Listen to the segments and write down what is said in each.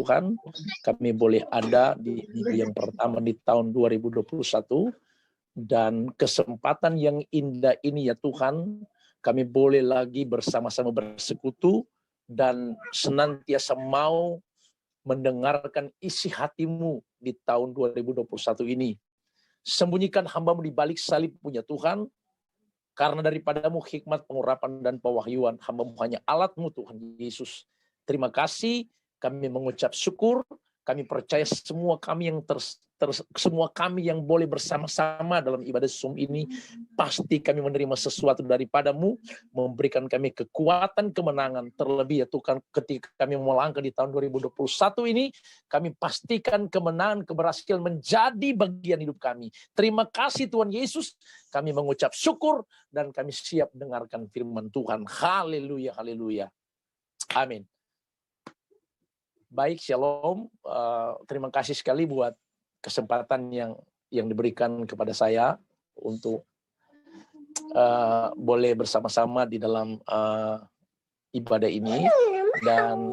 Tuhan, kami boleh ada di minggu yang pertama di tahun 2021, dan kesempatan yang indah ini ya Tuhan, kami boleh lagi bersama-sama bersekutu dan senantiasa mau mendengarkan isi hati-Mu di tahun 2021 ini. Sembunyikan hamba-Mu di balik salib punya Tuhan, karena daripada-Mu hikmat, pengurapan, dan pewahyuan. Hamba-Mu hanya alat-Mu Tuhan Yesus. Terima kasih, kami mengucap syukur, kami percaya semua kami yang boleh bersama-sama dalam ibadah Zoom ini, pasti kami menerima sesuatu daripada-Mu, memberikan kami kekuatan, kemenangan, terlebih ya Tuhan, ketika kami melangkah di tahun 2021 ini, kami pastikan kemenangan, keberhasilan menjadi bagian hidup kami. Terima kasih Tuhan Yesus, kami mengucap syukur, dan kami siap dengarkan firman Tuhan. Haleluya, haleluya. Amin. Baik, shalom. Terima kasih sekali buat kesempatan yang diberikan kepada saya untuk boleh bersama-sama di dalam ibadah ini, dan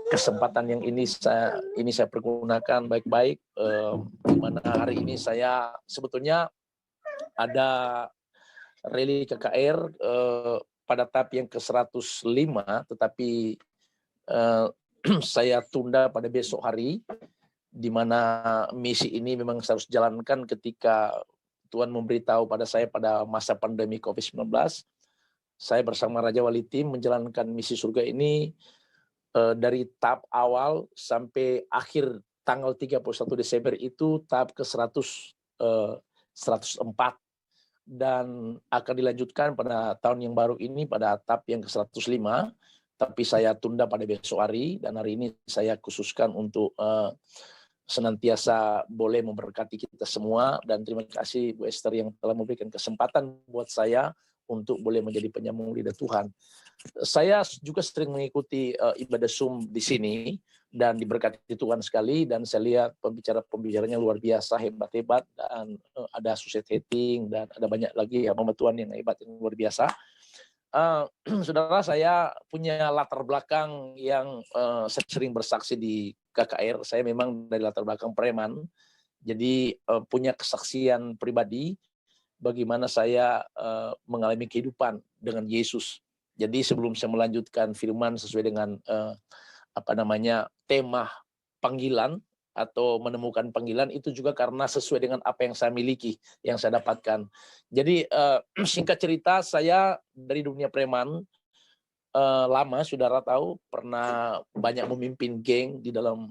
kesempatan yang ini saya pergunakan baik-baik. Di mana hari ini saya sebetulnya ada rally KKR pada tahap yang ke-105, tetapi saya tunda pada besok hari, di mana misi ini memang saya harus jalankan ketika Tuhan memberitahu pada saya pada masa pandemi COVID-19. Saya bersama Raja Wali Tim menjalankan misi surga ini dari tahap awal sampai akhir tanggal 31 Desember itu tahap ke-104, dan akan dilanjutkan pada tahun yang baru ini pada tahap yang ke-105. Tapi saya tunda pada besok hari, dan hari ini saya khususkan untuk senantiasa boleh memberkati kita semua. Dan terima kasih Bu Esther yang telah memberikan kesempatan buat saya untuk boleh menjadi penyambung lidah Tuhan. Saya juga sering mengikuti ibadah Zoom di sini, dan diberkati Tuhan sekali, dan saya lihat pembicaranya luar biasa, hebat-hebat, dan ada Suset Heting, dan ada banyak lagi ya Tuhan yang hebat, yang luar biasa. Saudara, saya punya latar belakang yang saya sering bersaksi di KKR. Saya memang dari latar belakang preman, jadi punya kesaksian pribadi bagaimana saya mengalami kehidupan dengan Yesus. Jadi sebelum saya melanjutkan firman sesuai dengan tema panggilan atau menemukan panggilan, itu juga karena sesuai dengan apa yang saya miliki, yang saya dapatkan. Jadi singkat cerita, saya dari dunia preman lama, saudara tahu, pernah banyak memimpin geng di dalam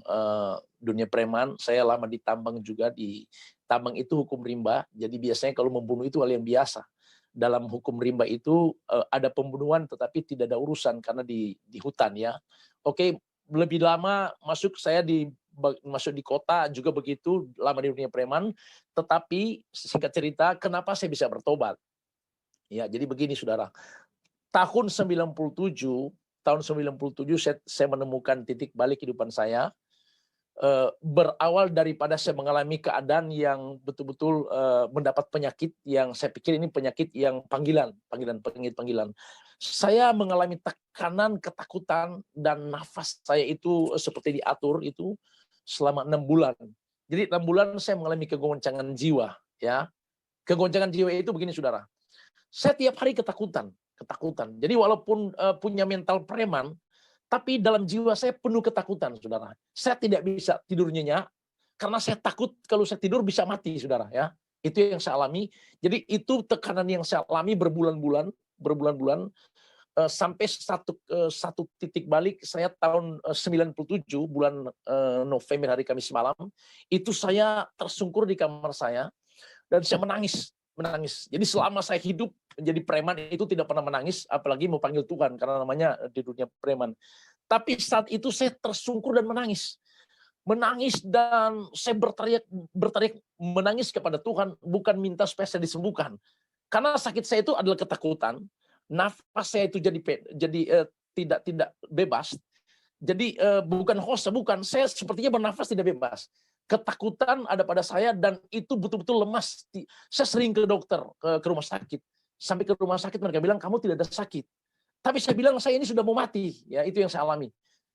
dunia preman. Saya lama di tambang juga. Di tambang itu hukum rimba, jadi biasanya kalau membunuh itu hal yang biasa. Dalam hukum rimba itu ada pembunuhan tetapi tidak ada urusan karena di hutan ya. Oke, lebih lama masuk di kota juga begitu, lama di dunia preman. Tetapi singkat cerita, kenapa saya bisa bertobat? Ya, jadi begini saudara. Tahun 97 saya menemukan titik balik kehidupan saya. Berawal daripada saya mengalami keadaan yang betul-betul mendapat penyakit yang saya pikir ini penyakit yang panggilan. Saya mengalami tekanan, ketakutan, dan nafas saya itu seperti diatur itu selama 6 bulan. Jadi 6 bulan saya mengalami kegoncangan jiwa, ya. Kegoncangan jiwa itu begini saudara. Saya tiap hari ketakutan. Jadi walaupun punya mental preman, tapi dalam jiwa saya penuh ketakutan, saudara. Saya tidak bisa tidur nyenyak karena saya takut kalau saya tidur bisa mati, saudara, ya. Itu yang saya alami. Jadi itu tekanan yang saya alami berbulan-bulan sampai satu titik balik saya tahun 97 bulan November, hari Kamis malam, itu saya tersungkur di kamar saya dan saya menangis. Jadi selama saya hidup menjadi preman itu tidak pernah menangis, apalagi mau panggil Tuhan karena namanya di dunia preman. Tapi saat itu saya tersungkur dan menangis dan saya berteriak menangis kepada Tuhan, bukan minta supaya saya disembuhkan. Karena sakit saya itu adalah ketakutan, nafas saya itu jadi tidak bebas. Jadi bukan host, bukan, saya sepertinya bernafas tidak bebas. Ketakutan ada pada saya dan itu betul-betul lemas. Saya sering ke dokter, ke rumah sakit. Sampai ke rumah sakit mereka bilang kamu tidak ada sakit. Tapi saya bilang saya ini sudah mau mati, ya itu yang saya alami.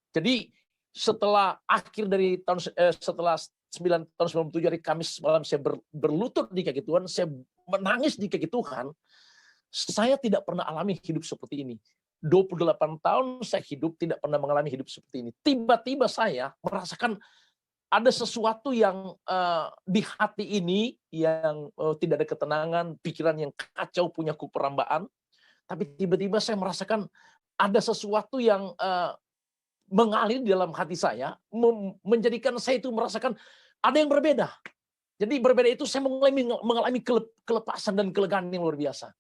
Jadi setelah akhir dari setelah 9 tahun 97 hari Kamis malam saya berlutut di kaki Tuhan, saya menangis di kaki Tuhan. Saya tidak pernah alami hidup seperti ini. 28 tahun saya hidup tidak pernah mengalami hidup seperti ini. Tiba-tiba saya merasakan ada sesuatu yang di hati ini yang tidak ada ketenangan, pikiran yang kacau, punya keperambaan. Tapi tiba-tiba saya merasakan ada sesuatu yang mengalir di dalam hati saya, menjadikan saya itu merasakan ada yang berbeda. Jadi berbeda itu saya mengalami kelepasan dan kelegaan yang luar biasa.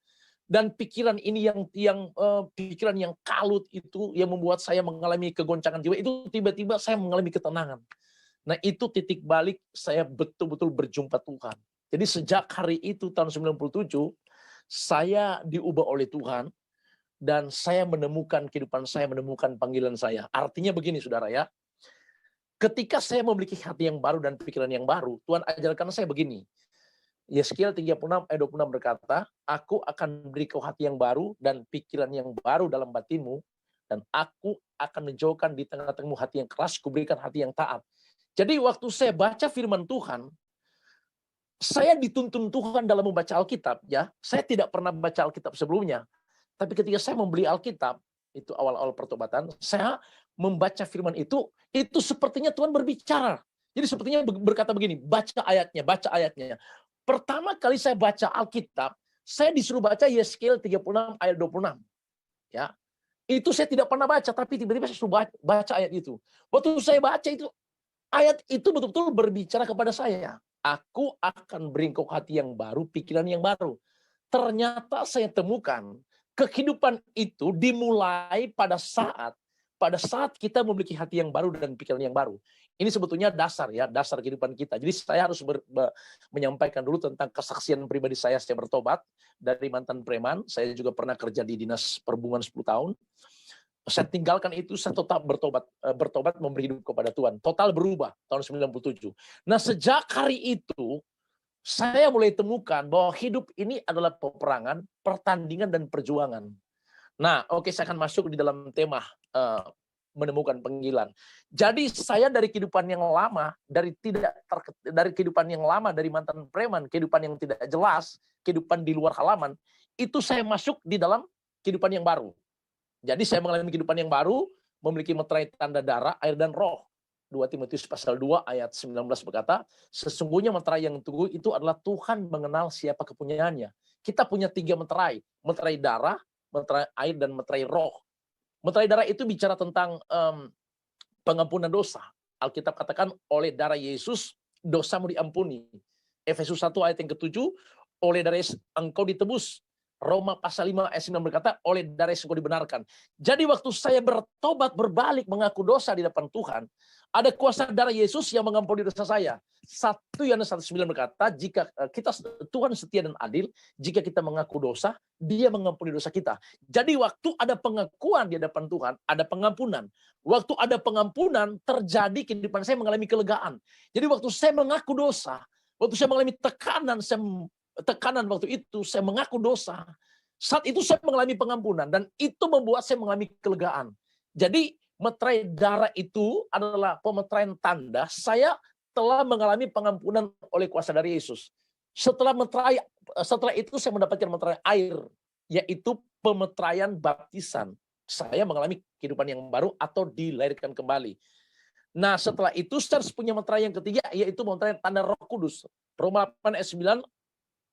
Dan pikiran ini yang pikiran yang kalut itu yang membuat saya mengalami kegoncangan jiwa, itu tiba-tiba saya mengalami ketenangan. Nah, itu titik balik saya betul-betul berjumpa Tuhan. Jadi sejak hari itu tahun 97 saya diubah oleh Tuhan dan saya menemukan kehidupan saya, menemukan panggilan saya. Artinya begini Saudara ya. Ketika saya memiliki hati yang baru dan pikiran yang baru, Tuhan ajarkan saya begini. Yeskiel 36 ayat 26 berkata, aku akan beri kau hati yang baru dan pikiran yang baru dalam batinmu, dan aku akan menjauhkan di tengah-tengahmu hati yang keras, kuberikan hati yang taat. Jadi waktu saya baca firman Tuhan, saya dituntun Tuhan dalam membaca Alkitab. Ya, saya tidak pernah baca Alkitab sebelumnya. Tapi ketika saya membeli Alkitab, itu awal-awal pertobatan, saya membaca firman itu sepertinya Tuhan berbicara. Jadi sepertinya berkata begini, baca ayatnya. Pertama kali saya baca Alkitab, saya disuruh baca Yeskiel 36 ayat 26. Ya. Itu saya tidak pernah baca, tapi tiba-tiba saya suruh baca ayat itu. Waktu saya baca itu, ayat itu betul-betul berbicara kepada saya. Aku akan beri kau hati yang baru, pikiran yang baru. Ternyata saya temukan kehidupan itu dimulai pada saat kita memiliki hati yang baru dan pikiran yang baru. Ini sebetulnya dasar kehidupan kita. Jadi saya harus menyampaikan dulu tentang kesaksian pribadi saya bertobat dari mantan preman. Saya juga pernah kerja di dinas perhubungan 10 tahun. Saya tinggalkan itu, saya tetap bertobat memberi hidup kepada Tuhan. Total berubah tahun 97. Nah, sejak hari itu saya mulai temukan bahwa hidup ini adalah peperangan, pertandingan, dan perjuangan. Nah, oke, saya akan masuk di dalam tema menemukan panggilan. Jadi saya dari kehidupan yang lama, dari kehidupan yang lama, dari mantan preman, kehidupan yang tidak jelas, kehidupan di luar halaman, itu saya masuk di dalam kehidupan yang baru. Jadi saya mengalami kehidupan yang baru, memiliki meterai tanda darah, air, dan roh. 2 Timotius pasal 2 ayat 19 berkata, sesungguhnya meterai yang teguh itu adalah Tuhan mengenal siapa kepunyaannya. Kita punya 3 meterai, meterai darah, meterai air, dan meterai roh. Meterai darah itu bicara tentang pengampunan dosa. Alkitab katakan oleh darah Yesus dosamu diampuni. Efesus 1 ayat yang ke-7, oleh darah Yesus engkau ditebus. Roma pasal 5 ayat 9 berkata, oleh darah Yesus engkau dibenarkan. Jadi waktu saya bertobat, berbalik, mengaku dosa di depan Tuhan, ada kuasa darah Yesus yang mengampuni dosa saya. 1 Yohanes 1:9 berkata, jika Tuhan setia dan adil, jika kita mengaku dosa, Dia mengampuni dosa kita. Jadi waktu ada pengakuan di hadapan Tuhan, ada pengampunan. Waktu ada pengampunan, terjadi kehidupan saya mengalami kelegaan. Jadi waktu saya mengaku dosa, waktu saya mengalami tekanan waktu itu, saya mengaku dosa. Saat itu saya mengalami pengampunan, dan itu membuat saya mengalami kelegaan. Jadi meterai darah itu adalah pemeteraian tanda saya telah mengalami pengampunan oleh kuasa dari Yesus. Setelah itu saya mendapatkan meterai air, yaitu pemeteraian baptisan. Saya mengalami kehidupan yang baru atau dilahirkan kembali. Nah, setelah itu saya harus punya meterai yang ketiga, yaitu meterai tanda Roh Kudus. Roma 8 ayat 9,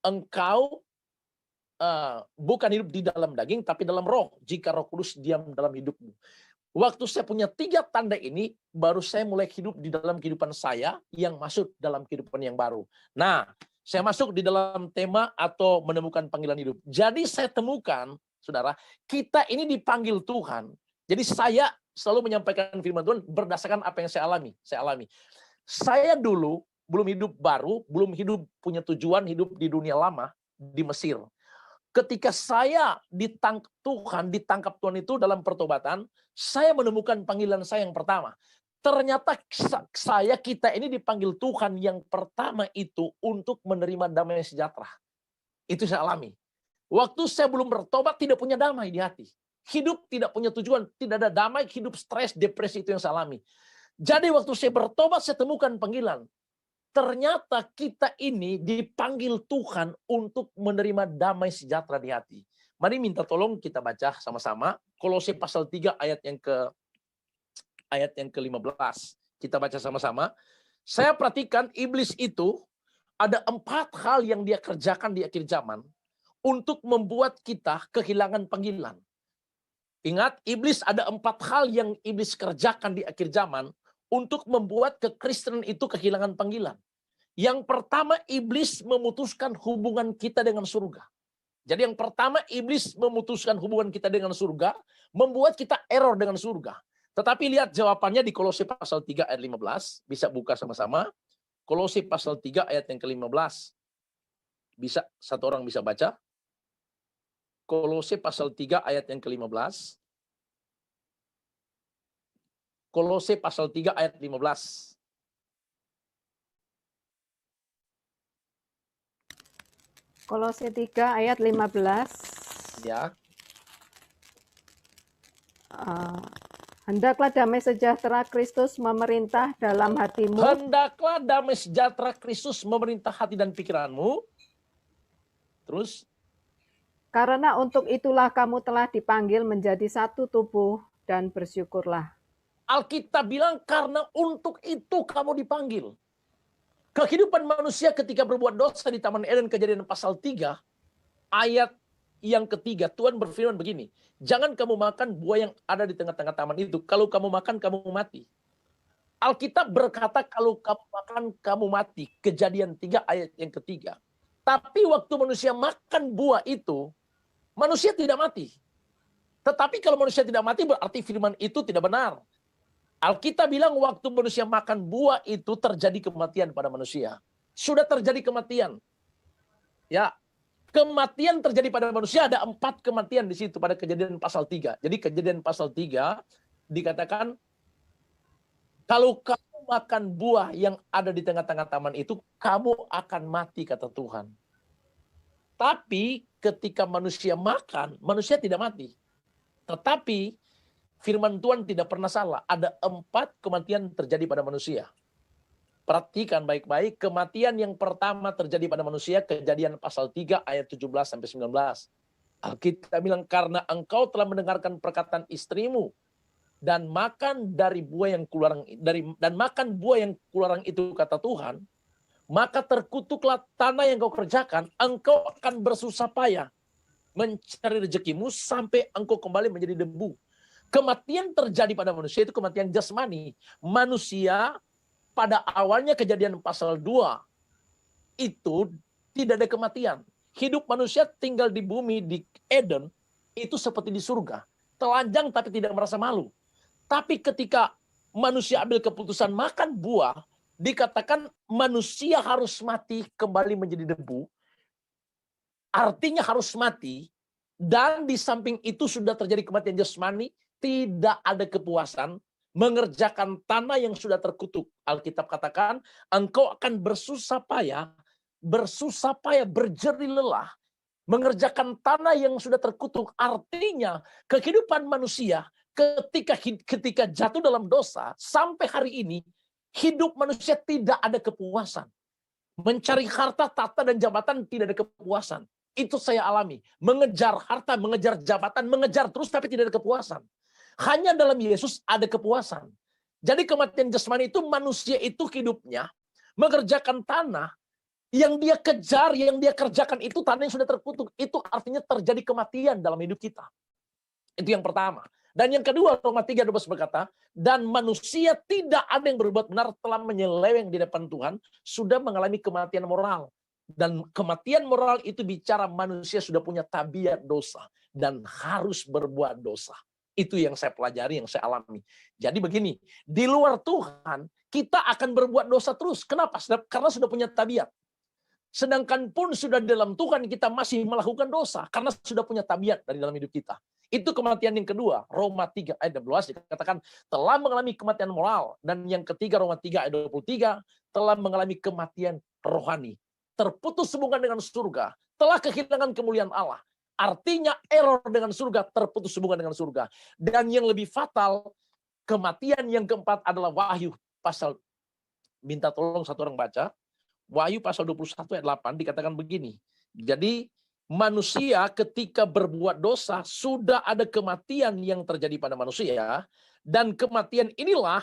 engkau bukan hidup di dalam daging, tapi dalam roh, jika Roh Kudus diam dalam hidupmu. Waktu saya punya 3 tanda ini, baru saya mulai hidup di dalam kehidupan saya yang masuk dalam kehidupan yang baru. Nah, saya masuk di dalam tema atau menemukan panggilan hidup. Jadi saya temukan, saudara, kita ini dipanggil Tuhan. Jadi saya selalu menyampaikan firman Tuhan berdasarkan apa yang saya alami. Saya dulu belum hidup baru, belum hidup punya tujuan hidup di dunia lama, di Mesir. Ketika saya ditangkap Tuhan itu dalam pertobatan, saya menemukan panggilan saya yang pertama. Ternyata kita ini dipanggil Tuhan yang pertama itu untuk menerima damai sejahtera. Itu saya alami. Waktu saya belum bertobat, tidak punya damai di hati. Hidup tidak punya tujuan, tidak ada damai, hidup stres, depresi, itu yang saya alami. Jadi waktu saya bertobat, saya temukan panggilan. Ternyata kita ini dipanggil Tuhan untuk menerima damai sejahtera di hati. Mari minta tolong kita baca sama-sama. Kolose pasal 3 ayat yang ke-15. Kita baca sama-sama. Saya perhatikan iblis itu ada 4 hal yang dia kerjakan di akhir zaman untuk membuat kita kehilangan panggilan. Ingat, iblis ada 4 hal yang iblis kerjakan di akhir zaman untuk membuat kekristenan itu kehilangan panggilan. Yang pertama, iblis memutuskan hubungan kita dengan surga. Jadi yang pertama, iblis memutuskan hubungan kita dengan surga, membuat kita error dengan surga. Tetapi lihat jawabannya di Kolose pasal 3 ayat 15. Bisa buka sama-sama. Kolose pasal 3 ayat yang ke-15. Bisa, satu orang bisa baca. Kolose pasal 3 ayat yang ke-15. Kolose pasal 3 ayat 15. Kolose 3 ayat 15. Ya. Hendaklah damai sejahtera Kristus memerintah dalam hatimu. Hendaklah damai sejahtera Kristus memerintah hati dan pikiranmu. Terus. Karena untuk itulah kamu telah dipanggil menjadi satu tubuh dan bersyukurlah. Alkitab bilang karena untuk itu kamu dipanggil. Kehidupan manusia ketika berbuat dosa di Taman Eden, Kejadian pasal 3, ayat yang ketiga, Tuhan berfirman begini, jangan kamu makan buah yang ada di tengah-tengah taman itu. Kalau kamu makan, kamu mati. Alkitab berkata kalau kamu makan, kamu mati. Kejadian 3 ayat yang ketiga. Tapi waktu manusia makan buah itu, manusia tidak mati. Tetapi kalau manusia tidak mati, berarti firman itu tidak benar. Alkitab bilang waktu manusia makan buah itu terjadi kematian pada manusia. Sudah terjadi kematian. Ya, kematian terjadi pada manusia, ada 4 kematian di situ pada Kejadian pasal 3. Jadi Kejadian pasal 3 dikatakan kalau kamu makan buah yang ada di tengah-tengah taman itu, kamu akan mati, kata Tuhan. Tapi ketika manusia makan, manusia tidak mati. Tetapi firman Tuhan tidak pernah salah. Ada 4 kematian terjadi pada manusia. Perhatikan baik-baik. Kematian yang pertama terjadi pada manusia, Kejadian pasal 3 ayat 17-19. Alkitab bilang, karena engkau telah mendengarkan perkataan istrimu dan makan dari buah yang keluar itu, kata Tuhan, maka terkutuklah tanah yang kau kerjakan, engkau akan bersusah payah mencari rezekimu sampai engkau kembali menjadi debu. Kematian terjadi pada manusia itu kematian jasmani. Manusia pada awalnya Kejadian pasal 2 itu tidak ada kematian. Hidup manusia tinggal di bumi, di Eden, itu seperti di surga. Telanjang tapi tidak merasa malu. Tapi ketika manusia ambil keputusan makan buah, dikatakan manusia harus mati kembali menjadi debu. Artinya harus mati. Dan di samping itu sudah terjadi kematian jasmani, tidak ada kepuasan, mengerjakan tanah yang sudah terkutuk. Alkitab katakan, engkau akan bersusah payah, berjerih lelah, mengerjakan tanah yang sudah terkutuk. Artinya, kehidupan manusia ketika jatuh dalam dosa, sampai hari ini, hidup manusia tidak ada kepuasan. Mencari harta, tahta, dan jabatan tidak ada kepuasan. Itu saya alami. Mengejar harta, mengejar jabatan, mengejar terus tapi tidak ada kepuasan. Hanya dalam Yesus ada kepuasan. Jadi kematian jasmani itu manusia itu hidupnya mengerjakan tanah yang dia kejar, yang dia kerjakan itu tanah yang sudah terkutuk. Itu artinya terjadi kematian dalam hidup kita. Itu yang pertama. Dan yang kedua, Roma 3:12 berkata, dan manusia tidak ada yang berbuat benar telah menyeleweng di depan Tuhan, sudah mengalami kematian moral. Dan kematian moral itu bicara manusia sudah punya tabiat dosa dan harus berbuat dosa. Itu yang saya pelajari, yang saya alami. Jadi begini, di luar Tuhan, kita akan berbuat dosa terus. Kenapa? Karena sudah punya tabiat. Sedangkan pun sudah dalam Tuhan, kita masih melakukan dosa. Karena sudah punya tabiat dari dalam hidup kita. Itu kematian yang kedua. Roma 3 ayat 12 dikatakan, telah mengalami kematian moral. Dan yang ketiga, Roma 3 ayat 23, telah mengalami kematian rohani. Terputus hubungan dengan surga. Telah kehilangan kemuliaan Allah. Artinya error dengan surga, terputus hubungan dengan surga. Dan yang lebih fatal, Kematian yang keempat adalah Wahyu pasal, minta tolong satu orang baca. Wahyu pasal 21 ayat 8 dikatakan begini. Jadi manusia ketika berbuat dosa sudah ada kematian yang terjadi pada manusia, dan kematian inilah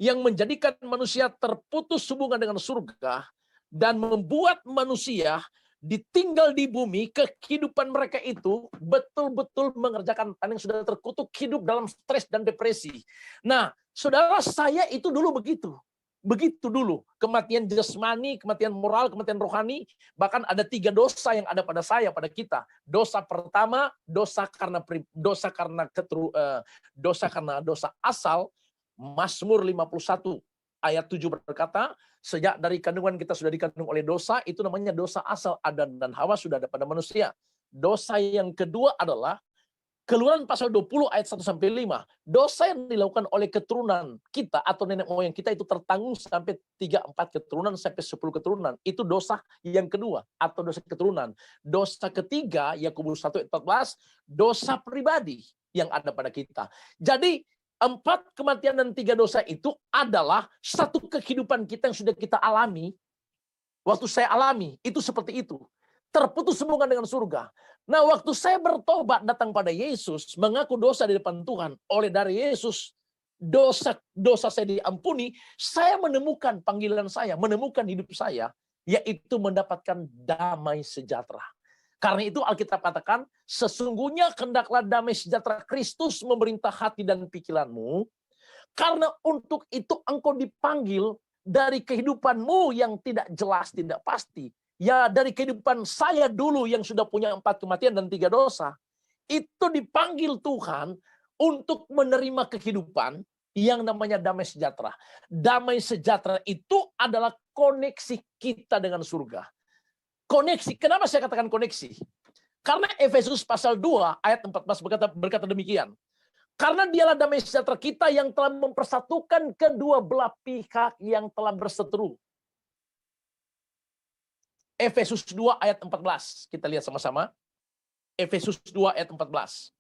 yang menjadikan manusia terputus hubungan dengan surga dan membuat manusia ditinggal di bumi. Kehidupan mereka itu betul-betul mengerjakan yang sudah terkutuk, hidup dalam stres dan depresi. Nah, saudara, saya itu dulu begitu. Begitu dulu, kematian jasmani, kematian moral, kematian rohani. Bahkan ada 3 dosa yang ada pada saya, pada kita. Dosa pertama, dosa karena dosa asal. Mazmur 51 ayat 7 berkata, sejak dari kandungan kita sudah dikandung oleh dosa, itu namanya dosa asal. Adam dan Hawa sudah ada pada manusia. Dosa yang kedua adalah Keluaran pasal 20 ayat 1-5. Dosa yang dilakukan oleh keturunan kita atau nenek moyang kita itu tertanggung sampai 3-4 keturunan sampai 10 keturunan. Itu dosa yang kedua atau dosa keturunan. Dosa ketiga, Yakobus 1 ayat 14, dosa pribadi yang ada pada kita. Jadi 4 kematian dan 3 dosa itu adalah satu kehidupan kita yang sudah kita alami. Waktu saya alami, itu seperti itu. Terputus hubungan dengan surga. Nah, waktu saya bertobat datang pada Yesus, mengaku dosa di depan Tuhan, oleh dari Yesus, dosa saya diampuni, saya menemukan panggilan saya, menemukan hidup saya, yaitu mendapatkan damai sejahtera. Karena itu Alkitab katakan, sesungguhnya hendaklah damai sejahtera Kristus memerintah hati dan pikiranmu, karena untuk itu engkau dipanggil dari kehidupanmu yang tidak jelas, tidak pasti. Ya, dari kehidupan saya dulu yang sudah punya 4 kematian dan 3 dosa, itu dipanggil Tuhan untuk menerima kehidupan yang namanya damai sejahtera. Damai sejahtera itu adalah koneksi kita dengan surga. Koneksi, kenapa saya katakan koneksi? Karena Efesus pasal 2 ayat 14 berkata demikian. Karena dialah damai sejahtera kita yang telah mempersatukan kedua belah pihak yang telah berseteru. Efesus 2 ayat 14. Kita lihat sama-sama. Efesus 2 ayat 14.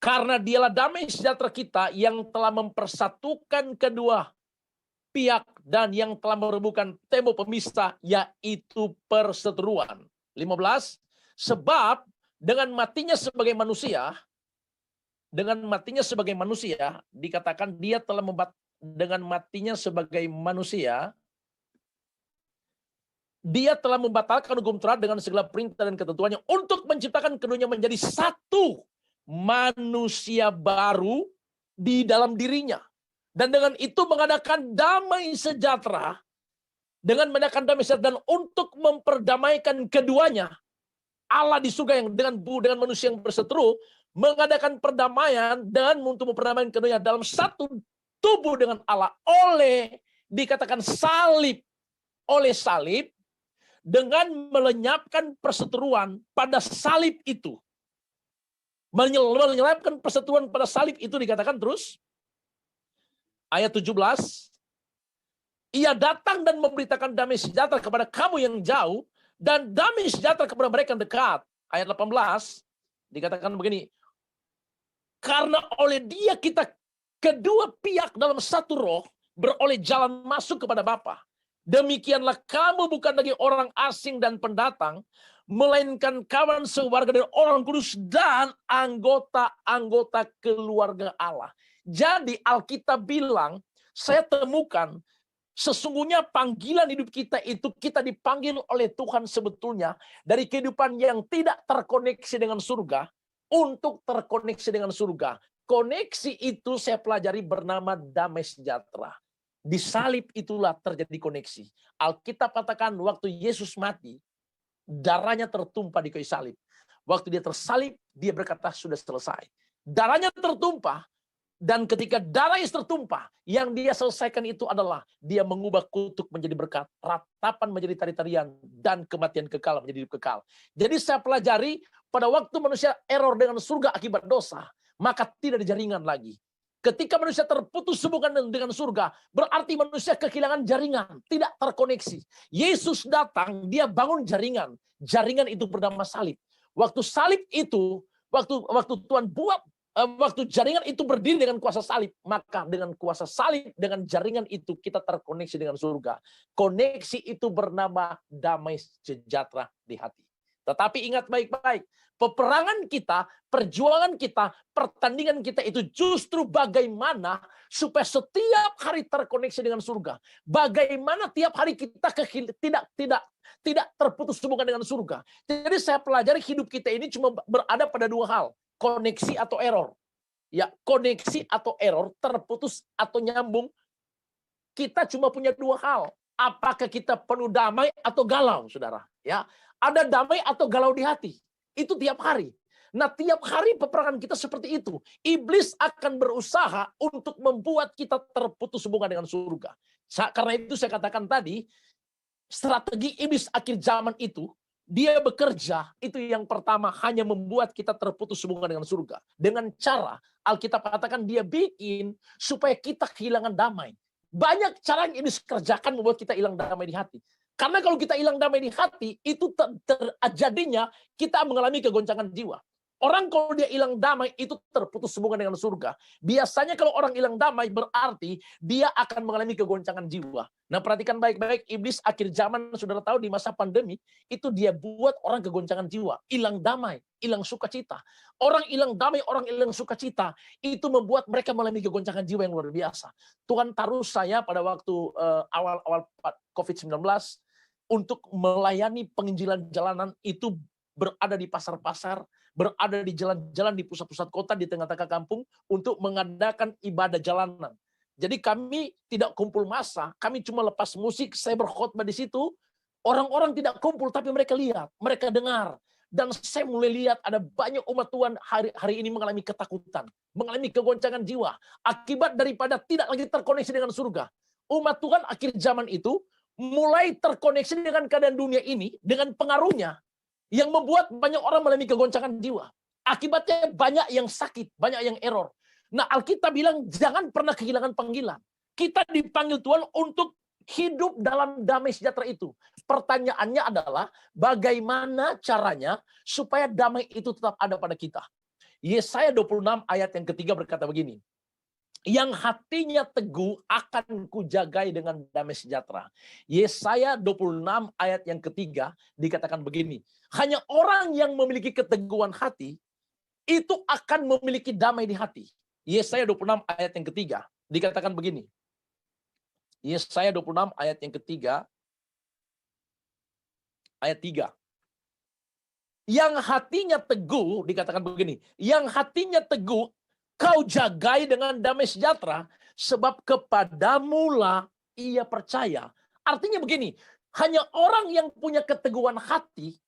Karena dialah damai sejahtera kita yang telah mempersatukan kedua pihak dan yang telah merebuhkan tembok pemisah, yaitu perseteruan. 15. Sebab dengan matinya sebagai manusia, dikatakan dia telah dengan matinya sebagai manusia, dia telah membatalkan hukum Taurat dengan segala perintah dan ketentuannya untuk menciptakan keduanya menjadi satu manusia baru di dalam dirinya. Dan dengan itu mengadakan damai sejahtera, dan untuk memperdamaikan keduanya, Allah di surga yang dengan manusia yang berseteru, mengadakan perdamaian dan untuk memperdamaikan keduanya dalam satu tubuh dengan Allah dikatakan salib, oleh salib, dengan melenyapkan perseteruan pada salib itu. Melenyapkan perseteruan pada salib itu dikatakan terus, ayat 17, ia datang dan memberitakan damai sejahtera kepada kamu yang jauh, dan damai sejahtera kepada mereka yang dekat. Ayat 18, dikatakan begini, karena oleh dia kita kedua pihak dalam satu roh beroleh jalan masuk kepada Bapa. Demikianlah kamu bukan lagi orang asing dan pendatang, melainkan kawan sewarga dari orang kudus dan anggota-anggota keluarga Allah. Jadi Alkitab bilang, saya temukan sesungguhnya panggilan hidup kita itu kita dipanggil oleh Tuhan sebetulnya dari kehidupan yang tidak terkoneksi dengan surga untuk terkoneksi dengan surga. Koneksi itu saya pelajari bernama damai sejahtera. Di salib itulah terjadi koneksi. Alkitab katakan waktu Yesus mati, darahnya tertumpah di kayu salib. Waktu dia tersalib, dia berkata sudah selesai. Darahnya tertumpah, dan ketika darah Yesus tertumpah, yang dia selesaikan itu adalah dia mengubah kutuk menjadi berkat, ratapan menjadi tari-tarian, dan kematian kekal menjadi hidup kekal. Jadi saya pelajari pada waktu manusia error dengan surga akibat dosa, maka tidak ada jaringan lagi. Ketika manusia terputus hubungan dengan surga, berarti manusia kehilangan jaringan, tidak terkoneksi. Yesus datang, dia bangun jaringan. Jaringan itu bernama salib. Waktu salib itu, waktu Tuhan buat, waktu jaringan itu berdiri dengan kuasa salib, maka dengan kuasa salib, dengan jaringan itu kita terkoneksi dengan surga. Koneksi itu bernama damai sejahtera di hati. Tetapi ingat baik-baik, peperangan kita, perjuangan kita, pertandingan kita itu justru bagaimana supaya setiap hari terkoneksi dengan surga. Bagaimana tiap hari kita tidak terputus hubungan dengan surga. Jadi saya pelajari hidup kita ini cuma berada pada dua hal, koneksi atau error. Ya, koneksi atau error, terputus atau nyambung. Kita cuma punya dua hal. Apakah kita penuh damai atau galau, saudara? Ya, ada damai atau galau di hati. Itu tiap hari. Nah, tiap hari peperangan kita seperti itu. Iblis akan berusaha untuk membuat kita terputus hubungan dengan surga. Karena itu saya katakan tadi, strategi iblis akhir zaman itu, dia bekerja, itu yang pertama, hanya membuat kita terputus hubungan dengan surga. Dengan cara, Alkitab katakan dia bikin supaya kita kehilangan damai. Banyak cara yang iblis kerjakan membuat kita hilang damai di hati. Karena kalau kita hilang damai di hati, itu terjadinya kita mengalami kegoncangan jiwa. Orang kalau dia hilang damai, itu terputus hubungan dengan surga. Biasanya kalau orang hilang damai, berarti dia akan mengalami kegoncangan jiwa. Nah, perhatikan baik-baik, iblis akhir zaman, saudara tahu di masa pandemi, itu dia buat orang kegoncangan jiwa. Hilang damai, hilang sukacita. Orang hilang damai, orang hilang sukacita, itu membuat mereka mengalami kegoncangan jiwa yang luar biasa. Tuhan taruh saya pada waktu awal-awal COVID-19, untuk melayani penginjilan jalanan itu berada di pasar-pasar, berada di jalan-jalan di pusat-pusat kota, di tengah-tengah kampung, untuk mengadakan ibadah jalanan. Jadi kami tidak kumpul massa, kami cuma lepas musik, saya berkhotbah di situ, orang-orang tidak kumpul, tapi mereka lihat, mereka dengar. Dan saya mulai lihat ada banyak umat Tuhan hari ini mengalami ketakutan, mengalami kegoncangan jiwa, akibat daripada tidak lagi terkoneksi dengan surga. Umat Tuhan akhir zaman itu mulai terkoneksi dengan keadaan dunia ini, dengan pengaruhnya, yang membuat banyak orang mengalami kegoncangan jiwa. Akibatnya banyak yang sakit, banyak yang error. Nah, Alkitab bilang jangan pernah kehilangan panggilan. Kita dipanggil Tuhan untuk hidup dalam damai sejahtera itu. Pertanyaannya adalah bagaimana caranya supaya damai itu tetap ada pada kita. Yesaya 26 ayat yang ketiga berkata begini. Yang hatinya teguh akan kujagai dengan damai sejahtera. Yesaya 26 ayat yang ketiga dikatakan begini. Hanya orang yang memiliki keteguhan hati itu akan memiliki damai di hati. Yesaya 26 ayat yang ketiga dikatakan begini. Yesaya 26 ayat yang ketiga ayat 3. Yang hatinya teguh dikatakan begini. Yang hatinya teguh kau jagai dengan damai sejahtera, sebab kepadamulah ia percaya. Artinya begini, hanya orang yang punya keteguhan hati,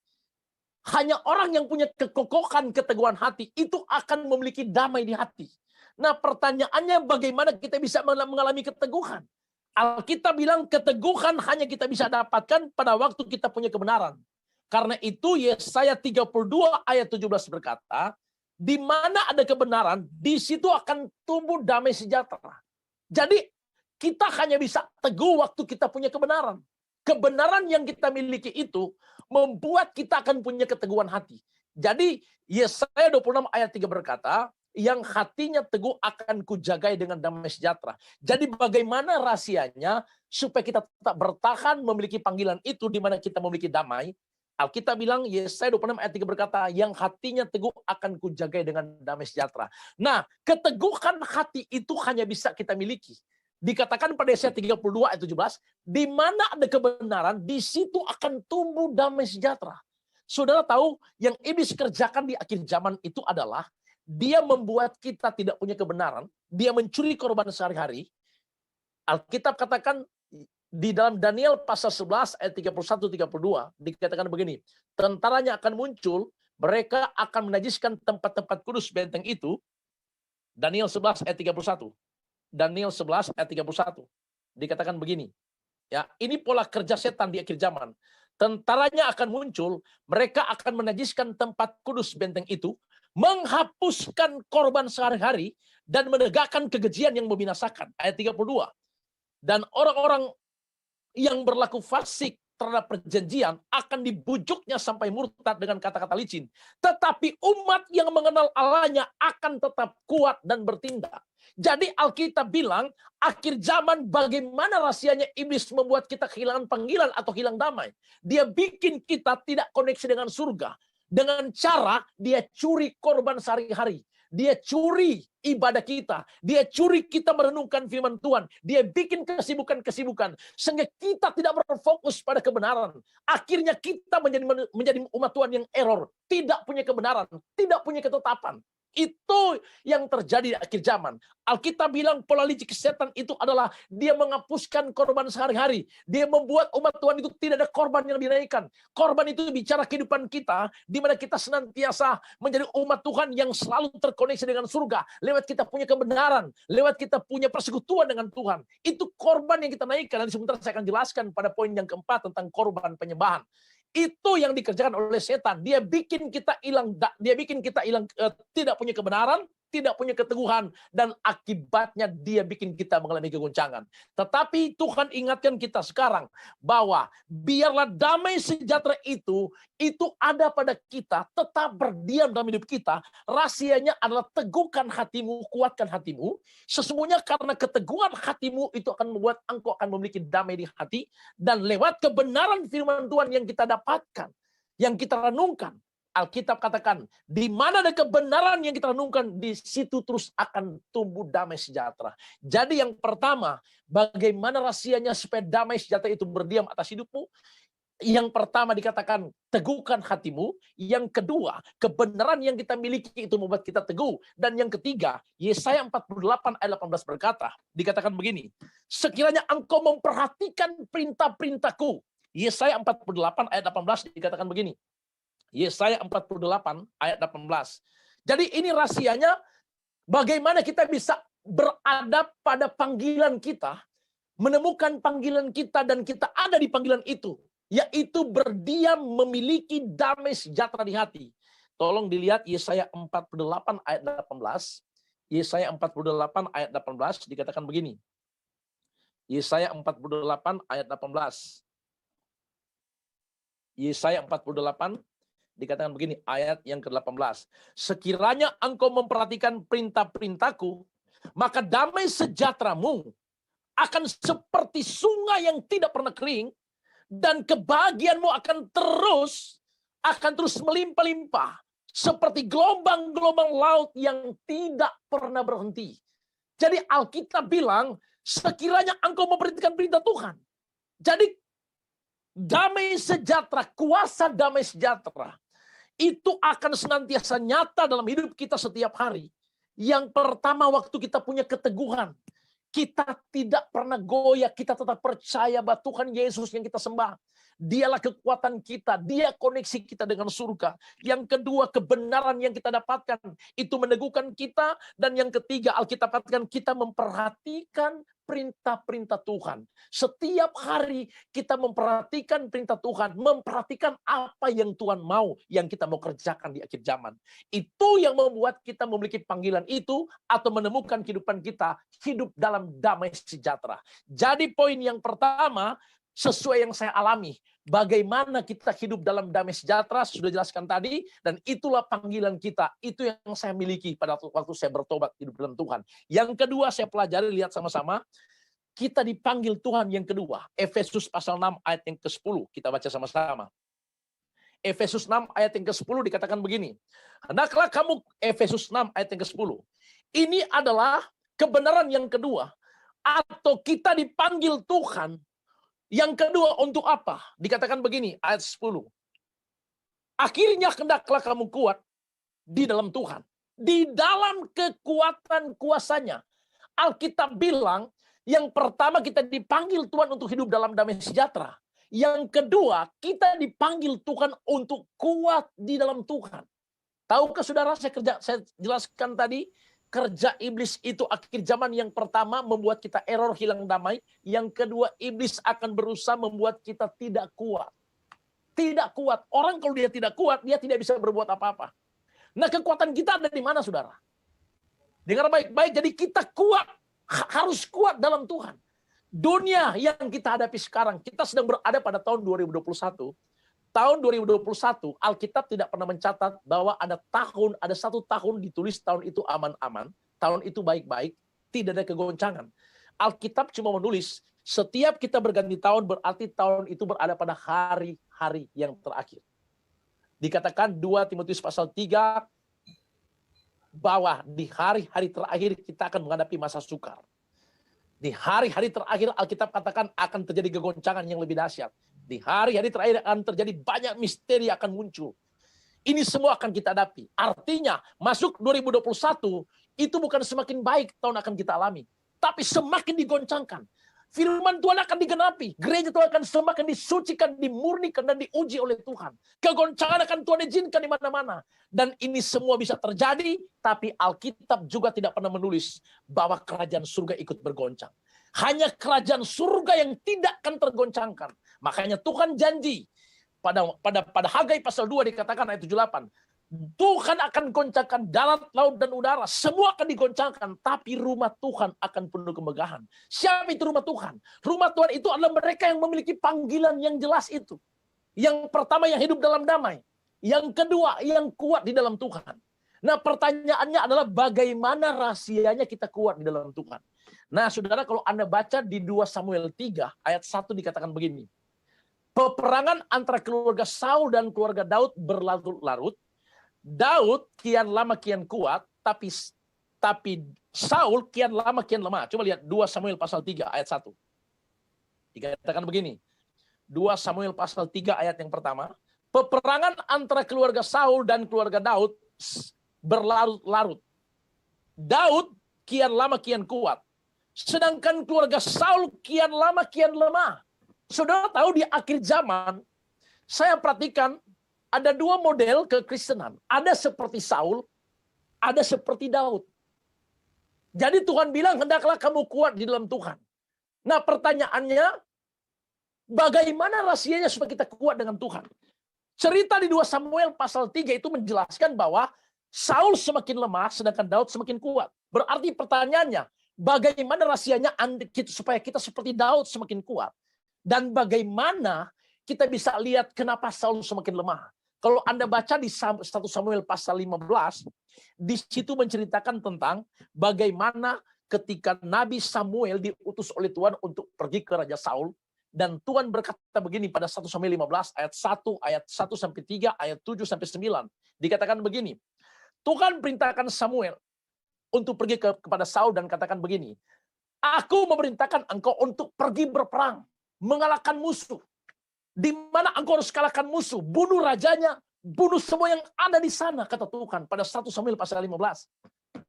hanya orang yang punya kekokohan keteguhan hati, itu akan memiliki damai di hati. Nah, pertanyaannya bagaimana kita bisa mengalami keteguhan? Alkitab bilang keteguhan hanya kita bisa dapatkan pada waktu kita punya kebenaran. Karena itu Yesaya 32 ayat 17 berkata, di mana ada kebenaran, di situ akan tumbuh damai sejahtera. Jadi kita hanya bisa teguh waktu kita punya kebenaran. Kebenaran yang kita miliki itu membuat kita akan punya keteguhan hati. Jadi Yesaya 26 ayat 3 berkata, yang hatinya teguh akan kujagai dengan damai sejahtera. Jadi bagaimana rahasianya supaya kita tetap bertahan memiliki panggilan itu di mana kita memiliki damai? Alkitab bilang, Yesaya 26 ayat 3 berkata, yang hatinya teguh akan kujagai dengan damai sejahtera. Nah, keteguhan hati itu hanya bisa kita miliki. Dikatakan pada Yesaya 32 ayat 17, di mana ada kebenaran, di situ akan tumbuh damai sejahtera. Saudara tahu, yang iblis kerjakan di akhir zaman itu adalah, dia membuat kita tidak punya kebenaran, dia mencuri korban sehari-hari. Alkitab katakan, di dalam Daniel pasal 11 ayat 31-32 dikatakan begini, tentaranya akan muncul, mereka akan menajiskan tempat-tempat kudus benteng itu. Daniel 11 ayat 31. Daniel 11 ayat 31 dikatakan begini. Ya, ini pola kerja setan di akhir zaman. Tentaranya akan muncul, mereka akan menajiskan tempat kudus benteng itu, menghapuskan korban sehari-hari dan menegakkan kekejian yang membinasakan. Ayat 32. Dan orang-orang yang berlaku fasik terhadap perjanjian akan dibujuknya sampai murtad dengan kata-kata licin. Tetapi umat yang mengenal Allahnya akan tetap kuat dan bertindak. Jadi Alkitab bilang, akhir zaman bagaimana rahasianya iblis membuat kita kehilangan panggilan atau hilang damai. Dia bikin kita tidak koneksi dengan surga. Dengan cara dia curi korban sehari-hari. Dia curi ibadah kita. Dia curi kita merenungkan firman Tuhan. Dia bikin kesibukan-kesibukan. Sehingga kita tidak berfokus pada kebenaran. Akhirnya kita menjadi umat Tuhan yang error. Tidak punya kebenaran. Tidak punya ketetapan. Itu yang terjadi di akhir zaman. Alkitab bilang pola licik setan itu adalah dia menghapuskan korban sehari-hari. Dia membuat umat Tuhan itu tidak ada korban yang dinaikkan. Korban itu bicara kehidupan kita, di mana kita senantiasa menjadi umat Tuhan yang selalu terkoneksi dengan surga. Lewat kita punya kebenaran, lewat kita punya persekutuan dengan Tuhan. Itu korban yang kita naikkan. Nanti sebentar saya akan jelaskan pada poin yang keempat tentang korban penyembahan. Itu yang dikerjakan oleh setan. Dia bikin kita hilang, tidak punya kebenaran, tidak punya keteguhan, dan akibatnya dia bikin kita mengalami kegoncangan. Tetapi Tuhan ingatkan kita sekarang bahwa biarlah damai sejahtera itu ada pada kita, tetap berdiam dalam hidup kita. Rahasianya adalah teguhkan hatimu, kuatkan hatimu. Sesungguhnya karena keteguhan hatimu itu akan membuat engkau akan memiliki damai di hati, dan lewat kebenaran firman Tuhan yang kita dapatkan, yang kita renungkan, Alkitab katakan, di mana ada kebenaran yang kita renungkan, di situ terus akan tumbuh damai sejahtera. Jadi yang pertama, bagaimana rahasianya supaya damai sejahtera itu berdiam atas hidupmu? Yang pertama dikatakan, teguhkan hatimu. Yang kedua, kebenaran yang kita miliki itu membuat kita teguh. Dan yang ketiga, Yesaya 48 ayat 18 berkata, dikatakan begini, sekiranya engkau memperhatikan perintah-perintahku. Yesaya 48 ayat 18 dikatakan begini. Yesaya 48 ayat 18. Jadi ini rahasianya bagaimana kita bisa berada pada panggilan kita, menemukan panggilan kita dan kita ada di panggilan itu, yaitu berdiam memiliki damai sejahtera di hati. Tolong dilihat Yesaya 48 ayat 18. Yesaya 48 ayat 18 dikatakan begini. Yesaya 48 ayat 18. Yesaya 48 dikatakan begini, ayat yang ke-18. Sekiranya engkau memperhatikan perintah-perintahku, maka damai sejahteramu akan seperti sungai yang tidak pernah kering, dan kebahagiaanmu akan terus melimpah-limpah, seperti gelombang-gelombang laut yang tidak pernah berhenti. Jadi Alkitab bilang, sekiranya engkau memperhatikan perintah Tuhan. Jadi damai sejahtera, kuasa damai sejahtera, itu akan senantiasa nyata dalam hidup kita setiap hari. Yang pertama, waktu kita punya keteguhan, kita tidak pernah goyah, kita tetap percaya bahwa Tuhan Yesus yang kita sembah, dialah kekuatan kita, dia koneksi kita dengan surga. Yang kedua, kebenaran yang kita dapatkan, itu meneguhkan kita. Dan yang ketiga, Alkitab katakan kita memperhatikan perintah-perintah Tuhan. Setiap hari kita memperhatikan perintah Tuhan, memperhatikan apa yang Tuhan mau, yang kita mau kerjakan di akhir zaman. Itu yang membuat kita memiliki panggilan itu, atau menemukan kehidupan kita hidup dalam damai sejahtera. Jadi poin yang pertama, sesuai yang saya alami, bagaimana kita hidup dalam damai sejahtera, sudah jelaskan tadi, dan itulah panggilan kita. Itu yang saya miliki pada waktu saya bertobat hidup dalam Tuhan. Yang kedua, saya pelajari, lihat sama-sama, kita dipanggil Tuhan yang kedua. Efesus pasal 6 ayat yang ke-10, kita baca sama-sama. Efesus 6 ayat yang ke-10 dikatakan begini, hendaklah kamu, Efesus 6 ayat yang ke-10, ini adalah kebenaran yang kedua, atau kita dipanggil Tuhan. Yang kedua untuk apa? Dikatakan begini, ayat 10. Akhirnya hendaklah kamu kuat di dalam Tuhan, di dalam kekuatan kuasanya. Alkitab bilang, yang pertama kita dipanggil Tuhan untuk hidup dalam damai sejahtera. Yang kedua, kita dipanggil Tuhan untuk kuat di dalam Tuhan. Tahukah saudara, saya jelaskan tadi, kerja iblis itu akhir zaman yang pertama membuat kita error, hilang damai. Yang kedua, iblis akan berusaha membuat kita tidak kuat. Tidak kuat. Orang kalau dia tidak kuat, dia tidak bisa berbuat apa-apa. Nah, kekuatan kita ada di mana, saudara? Dengar baik-baik, jadi kita kuat, harus kuat dalam Tuhan. Dunia yang kita hadapi sekarang, kita sedang berada pada tahun 2021. Tahun 2021, Alkitab tidak pernah mencatat bahwa ada satu tahun ditulis tahun itu aman-aman, tahun itu baik-baik, tidak ada kegoncangan. Alkitab cuma menulis, setiap kita berganti tahun berarti tahun itu berada pada hari-hari yang terakhir. Dikatakan 2 Timotius pasal 3, bahwa di hari-hari terakhir kita akan menghadapi masa sukar. Di hari-hari terakhir Alkitab katakan akan terjadi kegoncangan yang lebih dahsyat. Di hari-hari terakhir akan terjadi banyak misteri akan muncul. Ini semua akan kita hadapi. Artinya masuk 2021 itu bukan semakin baik tahun akan kita alami, tapi semakin digoncangkan. Firman Tuhan akan digenapi. Gereja Tuhan akan semakin disucikan, dimurnikan, dan diuji oleh Tuhan. Kegoncangan akan Tuhan izinkan di mana-mana. Dan ini semua bisa terjadi, tapi Alkitab juga tidak pernah menulis bahwa kerajaan surga ikut bergoncang. Hanya kerajaan surga yang tidak akan tergoncangkan. Makanya Tuhan janji, pada Hagai pasal 2 dikatakan ayat 78, Tuhan akan goncangkan darat, laut, dan udara. Semua akan digoncangkan, tapi rumah Tuhan akan penuh kemegahan. Siapa itu rumah Tuhan? Rumah Tuhan itu adalah mereka yang memiliki panggilan yang jelas itu. Yang pertama yang hidup dalam damai. Yang kedua yang kuat di dalam Tuhan. Nah pertanyaannya adalah bagaimana rahasianya kita kuat di dalam Tuhan. Nah saudara, kalau Anda baca di 2 Samuel 3 ayat 1 dikatakan begini. Peperangan antara keluarga Saul dan keluarga Daud berlarut-larut. Daud kian lama kian kuat, tapi Saul kian lama kian lemah. Coba lihat 2 Samuel pasal 3 ayat 1. Dikatakan begini. 2 Samuel pasal 3 ayat yang pertama. Peperangan antara keluarga Saul dan keluarga Daud berlarut-larut. Daud kian lama kian kuat. Sedangkan keluarga Saul kian lama kian lemah. Saudara tahu di akhir zaman, saya perhatikan ada 2 model kekristenan. Ada seperti Saul, ada seperti Daud. Jadi Tuhan bilang, hendaklah kamu kuat di dalam Tuhan. Nah pertanyaannya, bagaimana rahasianya supaya kita kuat dengan Tuhan? Cerita di 2 Samuel pasal 3 itu menjelaskan bahwa Saul semakin lemah, sedangkan Daud semakin kuat. Berarti pertanyaannya, bagaimana rahasianya supaya kita seperti Daud semakin kuat? Dan bagaimana kita bisa lihat kenapa Saul semakin lemah? Kalau Anda baca di 1 Samuel pasal 15, di situ menceritakan tentang bagaimana ketika Nabi Samuel diutus oleh Tuhan untuk pergi ke Raja Saul, dan Tuhan berkata begini pada 1 Samuel 15 ayat 1 sampai 3, ayat 7 sampai 9. Dikatakan begini, Tuhan perintahkan Samuel untuk pergi kepada Saul dan katakan begini, aku memerintahkan engkau untuk pergi berperang, mengalahkan musuh. Di mana engkau harus kalahkan musuh, bunuh rajanya, bunuh semua yang ada di sana, kata Tuhan pada 1 Samuel pasal 15.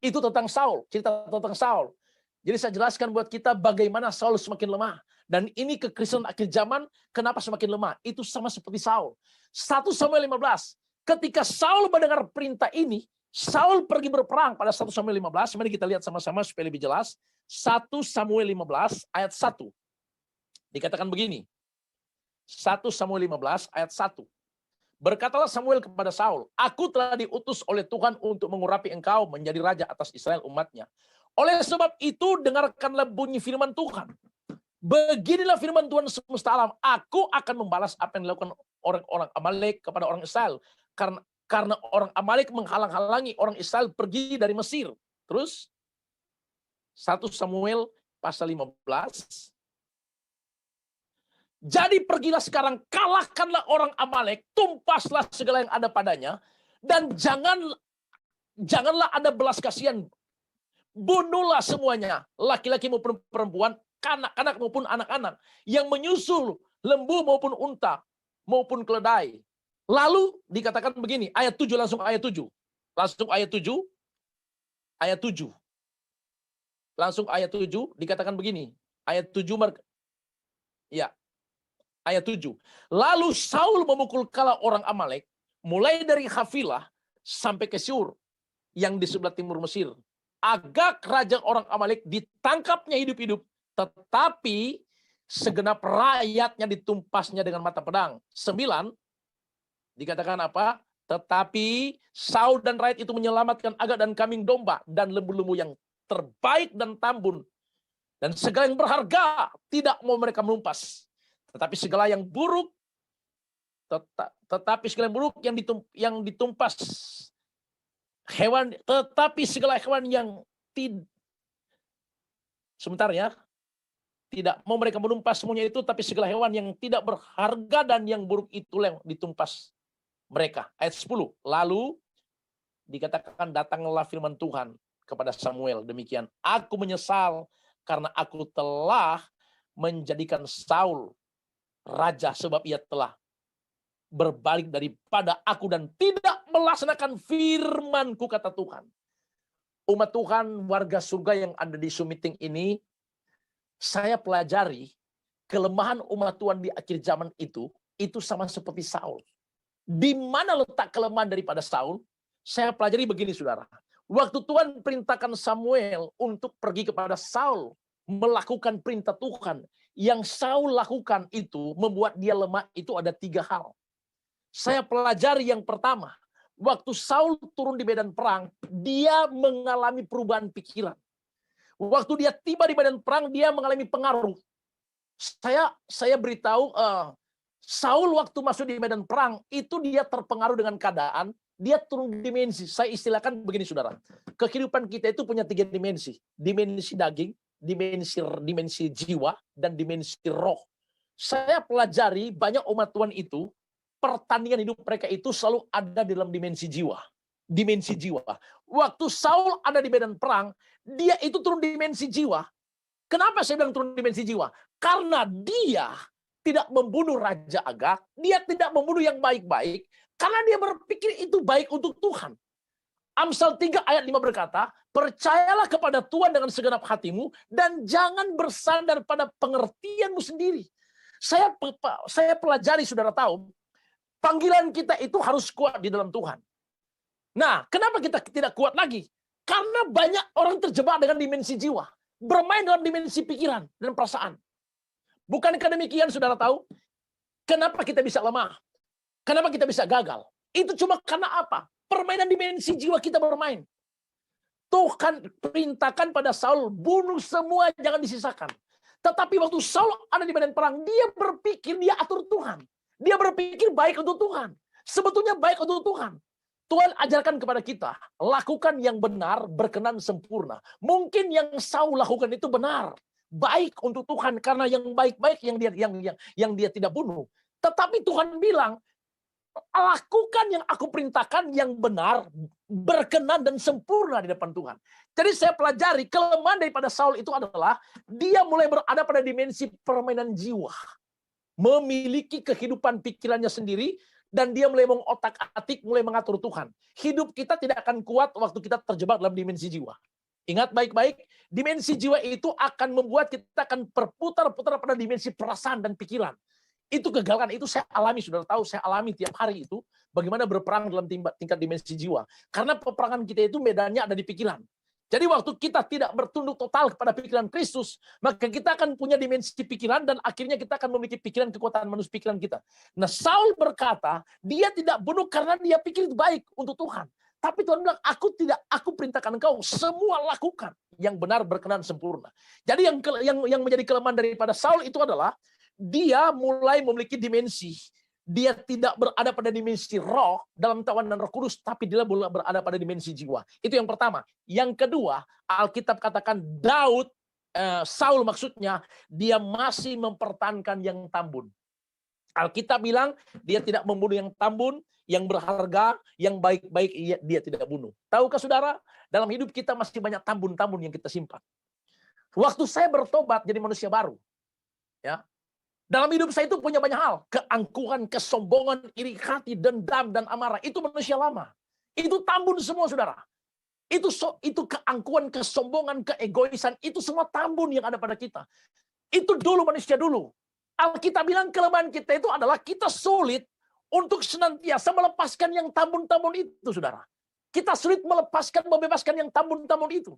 Itu tentang Saul, cerita tentang Saul. Jadi saya jelaskan buat kita bagaimana Saul semakin lemah. Dan ini kekristenan akhir zaman, kenapa semakin lemah? Itu sama seperti Saul. 1 Samuel 15, ketika Saul mendengar perintah ini, Saul pergi berperang pada 1 Samuel 15. Mari kita lihat sama-sama supaya lebih jelas. 1 Samuel 15 ayat 1. Dikatakan begini. 1 Samuel 15 ayat 1. Berkatalah Samuel kepada Saul, aku telah diutus oleh Tuhan untuk mengurapi engkau menjadi raja atas Israel umatnya. Oleh sebab itu dengarkanlah bunyi firman Tuhan. Beginilah firman Tuhan semesta alam, aku akan membalas apa yang dilakukan orang-orang Amalek kepada orang Israel. Karena orang Amalek menghalang-halangi orang Israel pergi dari Mesir. Terus 1 Samuel pasal 15. Jadi pergilah sekarang, kalahkanlah orang Amalek, tumpaslah segala yang ada padanya, dan janganlah ada belas kasihan. Bunuhlah semuanya, laki-laki maupun perempuan, kanak-kanak maupun anak-anak, yang menyusul lembu maupun unta, maupun keledai. Lalu dikatakan begini, ayat 7, langsung ayat 7. Langsung ayat 7. Ayat 7. Langsung ayat 7 dikatakan begini. Ayat 7 ya. Ayat 7. Lalu Saul memukul kala orang Amalek, mulai dari Havilah sampai ke Syur, yang di sebelah timur Mesir. Agak kerajaan orang Amalek ditangkapnya hidup-hidup, tetapi segenap rakyatnya ditumpasnya dengan mata pedang. 9, dikatakan apa? Tetapi Saul dan rakyat itu menyelamatkan agak dan kambing domba dan lembu-lembu yang terbaik dan tambun Dan segala yang berharga tidak mau mereka menumpas. Tetapi segala yang buruk yang ditumpas hewan, tetapi segala hewan yang tidak mau mereka menumpas semuanya itu, tapi segala hewan yang tidak berharga dan yang buruk itu yang ditumpas mereka. Ayat 10. Lalu dikatakan, datanglah firman Tuhan kepada Samuel demikian, aku menyesal karena aku telah menjadikan Saul raja, sebab ia telah berbalik daripada aku dan tidak melaksanakan firman-Ku, kata Tuhan. Umat Tuhan, warga surga yang ada di Zoom meeting ini, saya pelajari kelemahan umat Tuhan di akhir zaman itu sama seperti Saul. Di mana letak kelemahan daripada Saul? Saya pelajari begini, saudara. Waktu Tuhan perintahkan Samuel untuk pergi kepada Saul, melakukan perintah Tuhan, yang Saul lakukan itu membuat dia lemah, itu ada 3 hal. Saya pelajari yang pertama, waktu Saul turun di medan perang, dia mengalami perubahan pikiran. Waktu dia tiba di medan perang, dia mengalami pengaruh. Saya beritahu, Saul waktu masuk di medan perang, itu dia terpengaruh dengan keadaan, dia turun dimensi. Saya istilahkan begini, saudara. Kehidupan kita itu punya 3 dimensi. Dimensi daging, dimensi jiwa, dan dimensi roh. Saya pelajari banyak umat Tuhan itu, pertandingan hidup mereka itu selalu ada dalam dimensi jiwa. Dimensi jiwa. Waktu Saul ada di medan perang, dia itu turun dimensi jiwa. Kenapa saya bilang turun dimensi jiwa? Karena dia tidak membunuh Raja Agag, dia tidak membunuh yang baik-baik, karena dia berpikir itu baik untuk Tuhan. Amsal 3 ayat 5 berkata, percayalah kepada Tuhan dengan segenap hatimu, dan jangan bersandar pada pengertianmu sendiri. Saya pelajari, saudara tahu, panggilan kita itu harus kuat di dalam Tuhan. Nah, kenapa kita tidak kuat lagi? Karena banyak orang terjebak dengan dimensi jiwa. Bermain dalam dimensi pikiran dan perasaan. Bukankah demikian, saudara tahu? Kenapa kita bisa lemah? Kenapa kita bisa gagal? Itu cuma karena apa? Permainan dimensi jiwa kita bermain. Tuhan perintahkan pada Saul, bunuh semua, jangan disisakan. Tetapi waktu Saul ada di medan perang, dia berpikir, dia atur Tuhan. Dia berpikir baik untuk Tuhan. Sebetulnya baik untuk Tuhan. Tuhan ajarkan kepada kita, lakukan yang benar, berkenan sempurna. Mungkin yang Saul lakukan itu benar, baik untuk Tuhan, karena yang baik-baik yang dia tidak bunuh. Tetapi Tuhan bilang, lakukan yang aku perintahkan yang benar, berkenan dan sempurna di depan Tuhan. Jadi saya pelajari kelemahan daripada Saul itu adalah dia mulai berada pada dimensi permainan jiwa. Memiliki kehidupan pikirannya sendiri, dan dia mulai mengotak-atik, mulai mengatur Tuhan. Hidup kita tidak akan kuat waktu kita terjebak dalam dimensi jiwa. Ingat baik-baik, dimensi jiwa itu akan membuat kita akan berputar-putar pada dimensi perasaan dan pikiran. Itu kegagalan, itu saya alami, saudara tahu, saya alami tiap hari itu, bagaimana berperang dalam tingkat dimensi jiwa. Karena peperangan kita itu medannya ada di pikiran. Jadi waktu kita tidak bertunduk total kepada pikiran Kristus, maka kita akan punya dimensi pikiran, dan akhirnya kita akan memiliki pikiran, kekuatan manusia pikiran kita. Nah, Saul berkata, dia tidak bunuh karena dia pikir itu baik untuk Tuhan. Tapi Tuhan bilang, aku perintahkan engkau semua lakukan yang benar, berkenan, sempurna. Jadi yang menjadi kelemahan daripada Saul itu adalah dia mulai memiliki dimensi. Dia tidak berada pada dimensi roh dalam tawanan Roh Kudus, tapi dia berada pada dimensi jiwa. Itu yang pertama. Yang kedua, Alkitab katakan Saul maksudnya, dia masih mempertahankan yang tambun. Alkitab bilang dia tidak membunuh yang tambun, yang berharga, yang baik-baik dia tidak bunuh. Tahukah saudara, dalam hidup kita masih banyak tambun-tambun yang kita simpan. Waktu saya bertobat jadi manusia baru, ya. Dalam hidup saya itu punya banyak hal. Keangkuhan, kesombongan, iri hati, dendam, dan amarah. Itu manusia lama. Itu tambun semua, saudara. Itu keangkuhan, kesombongan, keegoisan. Itu semua tambun yang ada pada kita. Itu dulu manusia dulu. Alkitab bilang kelemahan kita itu adalah kita sulit untuk senantiasa melepaskan yang tambun-tambun itu, saudara. Kita sulit membebaskan yang tambun-tambun itu.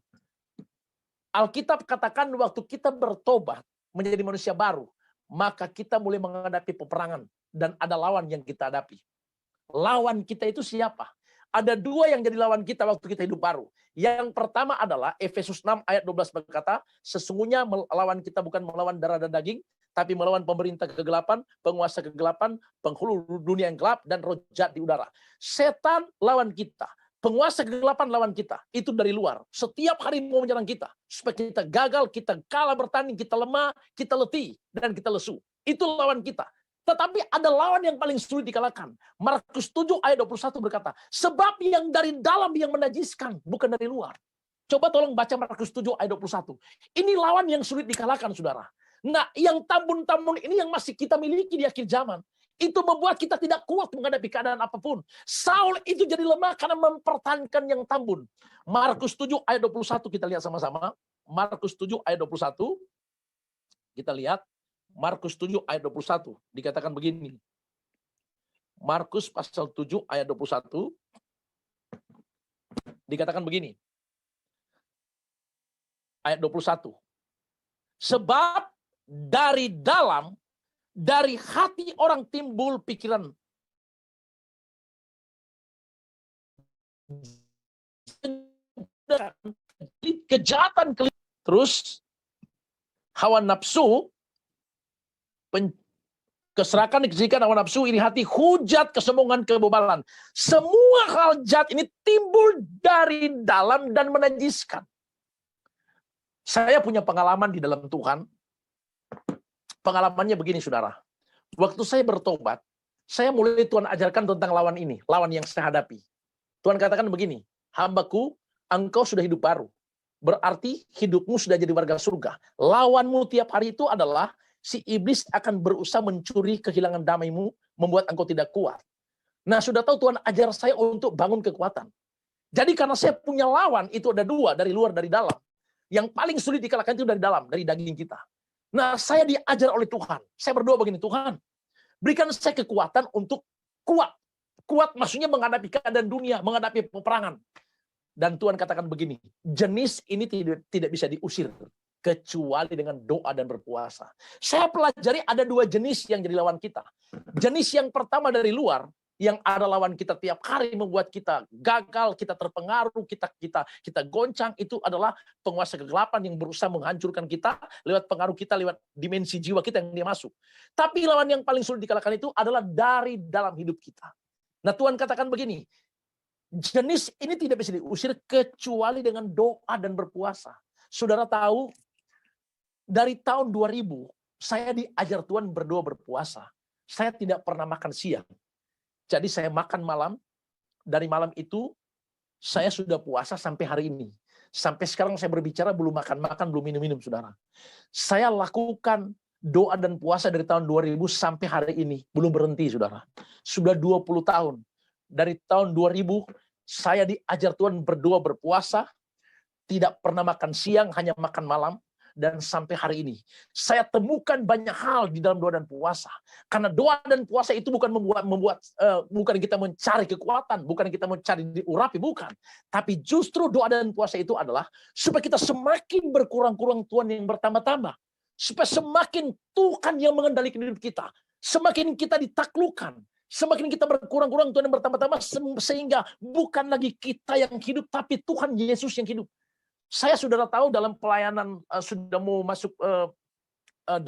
Alkitab katakan waktu kita bertobat menjadi manusia baru, maka kita mulai menghadapi peperangan, dan ada lawan yang kita hadapi. Lawan kita itu siapa? ada dua yang jadi lawan kita waktu kita hidup baru. Yang pertama adalah Efesus 6 ayat 12 berkata, sesungguhnya melawan kita bukan melawan darah dan daging, tapi melawan pemerintah kegelapan, penguasa kegelapan, penghulu dunia yang gelap, dan roh jahat di udara. Setan lawan kita. Penguasa kegelapan lawan kita. Itu dari luar. Setiap hari mau menyerang kita. Supaya kita gagal, kita kalah bertanding, kita lemah, kita letih, dan kita lesu. Itu lawan kita. Tetapi ada lawan yang paling sulit dikalahkan. Markus 7 ayat 21 berkata, sebab yang dari dalam yang menajiskan, bukan dari luar. Coba tolong baca Markus 7 ayat 21. Ini lawan yang sulit dikalahkan, saudara. Nah, yang tambun-tambun ini yang masih kita miliki di akhir zaman. Itu membuat kita tidak kuat menghadapi keadaan apapun. Saul itu jadi lemah karena mempertahankan yang tambun. Markus 7 ayat 21 kita lihat sama-sama. Markus 7 ayat 21. Kita lihat. Markus 7 ayat 21 dikatakan begini. Markus pasal 7 ayat 21 dikatakan begini. Ayat 21. Sebab dari dalam, dari hati orang timbul pikiran kejahatan, terus hawa nafsu, keserakan, kejikan, hawa nafsu, iri hati, hujat, kesombongan, kebobalan. Semua hal jahat ini timbul dari dalam dan menajiskan. Saya punya pengalaman di dalam Tuhan. Pengalamannya begini, saudara. Waktu saya bertobat, saya mulai Tuhan ajarkan tentang lawan ini, lawan yang saya hadapi. Tuhan katakan begini, hambaku, engkau sudah hidup baru. Berarti hidupmu sudah jadi warga surga. Lawanmu tiap hari itu adalah si iblis akan berusaha mencuri kehilangan damaimu, membuat engkau tidak kuat. Nah, sudah tahu Tuhan ajar saya untuk bangun kekuatan. Jadi karena saya punya lawan, itu ada dua, dari luar, dari dalam. Yang paling sulit dikalahkan itu dari dalam, dari daging kita. Nah, saya diajar oleh Tuhan. Saya berdoa begini, Tuhan, berikan saya kekuatan untuk kuat. Kuat maksudnya menghadapi keadaan dunia, menghadapi peperangan. Dan Tuhan katakan begini, jenis ini tidak bisa diusir kecuali dengan doa dan berpuasa. Saya pelajari ada dua jenis yang jadi lawan kita. Jenis yang pertama dari luar, yang ada lawan kita tiap hari, membuat kita gagal, kita terpengaruh, kita goncang, itu adalah penguasa kegelapan yang berusaha menghancurkan kita lewat pengaruh kita, lewat dimensi jiwa kita yang dia masuk. Tapi lawan yang paling sulit dikalahkan itu adalah dari dalam hidup kita. Nah, Tuhan katakan begini, jenis ini tidak bisa diusir kecuali dengan doa dan berpuasa. Saudara tahu, dari tahun 2000, saya diajar Tuhan berdoa berpuasa. Saya tidak pernah makan siang. Jadi saya makan malam, dari malam itu saya sudah puasa sampai hari ini. Sampai sekarang saya berbicara belum makan-makan, belum minum-minum, saudara. Saya lakukan doa dan puasa dari tahun 2000 sampai hari ini. Belum berhenti, saudara. Sudah 20 tahun. Dari tahun 2000, saya diajar Tuhan berdoa berpuasa, tidak pernah makan siang, hanya makan malam. Dan sampai hari ini saya temukan banyak hal di dalam doa dan puasa. Karena doa dan puasa itu bukan bukan kita mencari kekuatan, bukan kita mencari diurapi, bukan. Tapi justru doa dan puasa itu adalah supaya kita semakin berkurang-kurang Tuhan yang bertambah-tambah. Supaya semakin Tuhan yang mengendalikan hidup kita, semakin kita ditaklukkan, semakin kita berkurang-kurang Tuhan yang bertambah-tambah, sehingga bukan lagi kita yang hidup, tapi Tuhan Yesus yang hidup. Saya saudara tahu dalam pelayanan sudah mau masuk 17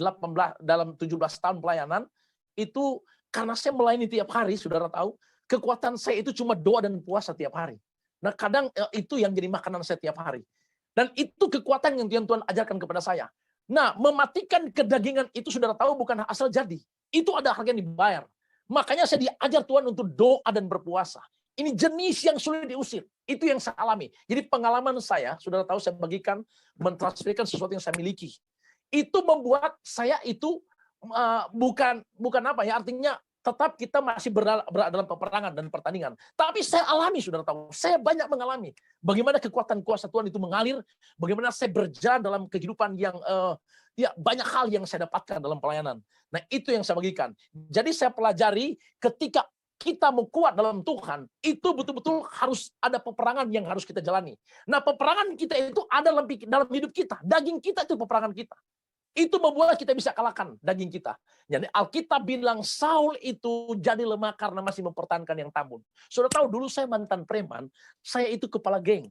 tahun pelayanan, itu karena saya melayani tiap hari, saudara tahu, kekuatan saya itu cuma doa dan puasa tiap hari. Nah, kadang itu yang jadi makanan saya tiap hari. Dan itu kekuatan yang Tuhan ajarkan kepada saya. Nah, mematikan kedagingan itu saudara tahu bukan asal jadi. Itu ada harga yang dibayar. Makanya saya diajar Tuhan untuk doa dan berpuasa. Ini jenis yang sulit diusir. Itu yang saya alami. Jadi pengalaman saya, saudara tahu saya bagikan, mentransferkan sesuatu yang saya miliki. Itu membuat saya itu bukan apa ya, artinya tetap kita masih berada dalam peperangan dan pertandingan. Tapi saya alami, saudara tahu, saya banyak mengalami bagaimana kekuatan kuasa Tuhan itu mengalir, bagaimana saya berjalan dalam kehidupan yang ya banyak hal yang saya dapatkan dalam pelayanan. Nah, itu yang saya bagikan. Jadi saya pelajari ketika kita mau kuat dalam Tuhan, itu betul-betul harus ada peperangan yang harus kita jalani. Nah, peperangan kita itu ada dalam hidup kita. Daging kita itu peperangan kita. Itu membuat kita bisa kalahkan daging kita. Jadi Alkitab bilang Saul itu jadi lemah karena masih mempertahankan yang tambun. Sudah tahu dulu saya mantan preman, saya itu kepala geng.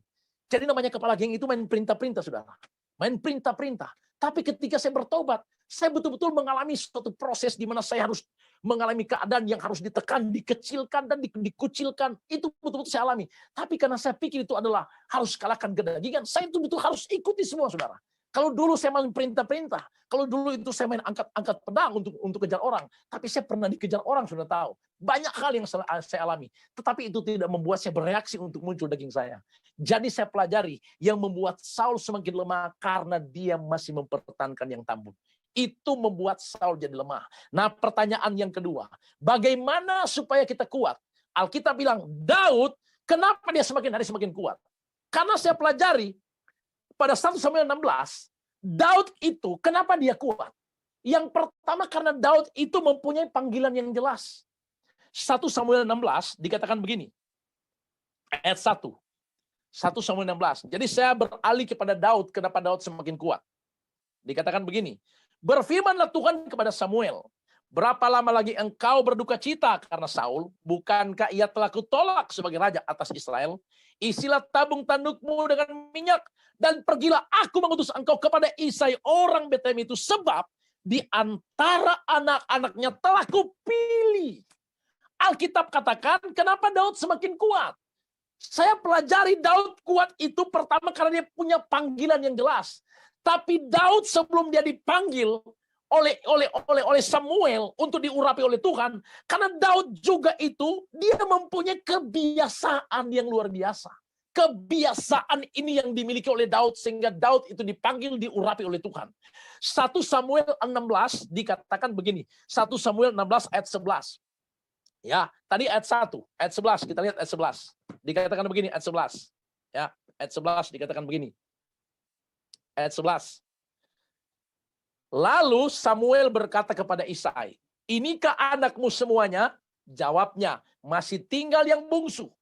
Jadi namanya kepala geng itu main perintah-perintah, saudara. Main perintah-perintah. Tapi ketika saya bertobat, saya betul-betul mengalami suatu proses di mana saya harus mengalami keadaan yang harus ditekan, dikecilkan, dan dikucilkan. Itu betul-betul saya alami. Tapi karena saya pikir itu adalah harus kalahkan kedagingan, saya itu betul harus ikuti semua, saudara. Kalau dulu saya main perintah-perintah, kalau dulu itu saya main angkat pedang untuk kejar orang, tapi saya pernah dikejar orang, sudah tahu. Banyak hal yang saya alami, tetapi itu tidak membuat saya bereaksi untuk muncul daging saya. Jadi saya pelajari yang membuat Saul semakin lemah karena dia masih mempertahankan yang tambun. Itu membuat Saul jadi lemah. Nah, pertanyaan yang kedua, bagaimana supaya kita kuat? Alkitab bilang, Daud, kenapa dia semakin hari semakin kuat? Karena saya pelajari, pada 1 Samuel 16, Daud itu kenapa dia kuat? Yang pertama karena Daud itu mempunyai panggilan yang jelas. 1 Samuel 16 dikatakan begini. Ayat 1. 1 Samuel 16. Jadi saya beralih kepada Daud, kenapa Daud semakin kuat. Dikatakan begini. Berfirmanlah Tuhan kepada Samuel, berapa lama lagi engkau berduka cita karena Saul? Bukankah ia telah kutolak sebagai raja atas Israel? Isilah tabung tandukmu dengan minyak, dan pergilah aku mengutus engkau kepada Isai orang Betlehem itu, sebab di antara anak-anaknya telah kupilih. Alkitab katakan kenapa Daud semakin kuat. Saya pelajari Daud kuat itu pertama karena dia punya panggilan yang jelas. Tapi Daud sebelum dia dipanggil oleh Samuel untuk diurapi oleh Tuhan, karena Daud juga itu dia mempunyai kebiasaan yang luar biasa. Kebiasaan ini yang dimiliki oleh Daud sehingga Daud itu dipanggil, diurapi oleh Tuhan. 1 Samuel 16 dikatakan begini. 1 Samuel 16 ayat 11. Ya, tadi ayat 1, ayat 11, kita lihat ayat 11. Dikatakan begini, ayat 11. Ya, ayat 11 dikatakan begini. Ayat 11. Lalu Samuel berkata kepada Isai, inikah anakmu semuanya? Jawabnya, masih tinggal yang bungsu,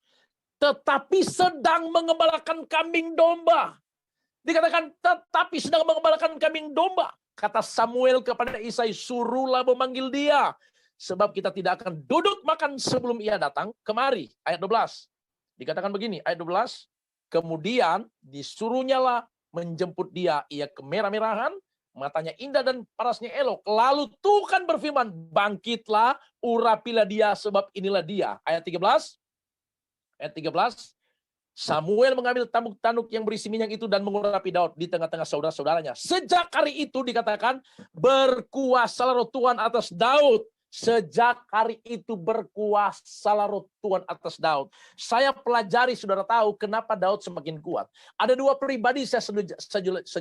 tetapi sedang mengembalakan kambing domba. Dikatakan, tetapi sedang mengembalakan kambing domba. Kata Samuel kepada Isai, suruhlah memanggil dia, sebab kita tidak akan duduk makan sebelum ia datang kemari. Ayat 12. Dikatakan begini, ayat 12. Kemudian disuruhnyalah menjemput dia, ia kemerah-merahan, matanya indah dan parasnya elok. Lalu Tuhan berfirman, bangkitlah, urapilah dia, sebab inilah dia. Ayat 13. Ayat 13. Samuel mengambil tanduk yang berisi minyak itu dan mengurapi Daud di tengah-tengah saudara-saudaranya. Sejak hari itu dikatakan, berkuasalah roh Tuhan atas Daud. Sejak hari itu berkuasalah roh Tuhan atas Daud. Saya pelajari, saudara tahu kenapa Daud semakin kuat. Ada dua pribadi saya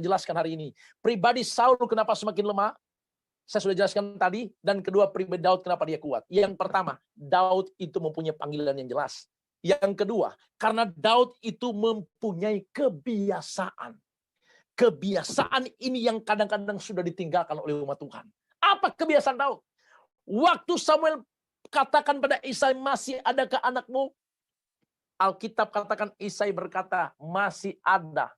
jelaskan hari ini. Pribadi Saul kenapa semakin lemah, saya sudah jelaskan tadi. Dan kedua, pribadi Daud kenapa dia kuat. Yang pertama, Daud itu mempunyai panggilan yang jelas. Yang kedua, karena Daud itu mempunyai kebiasaan. Kebiasaan ini yang kadang-kadang sudah ditinggalkan oleh umat Tuhan. Apa kebiasaan Daud? Waktu Samuel katakan pada Isai, masih adakah anakmu? Alkitab katakan Isai berkata, masih ada.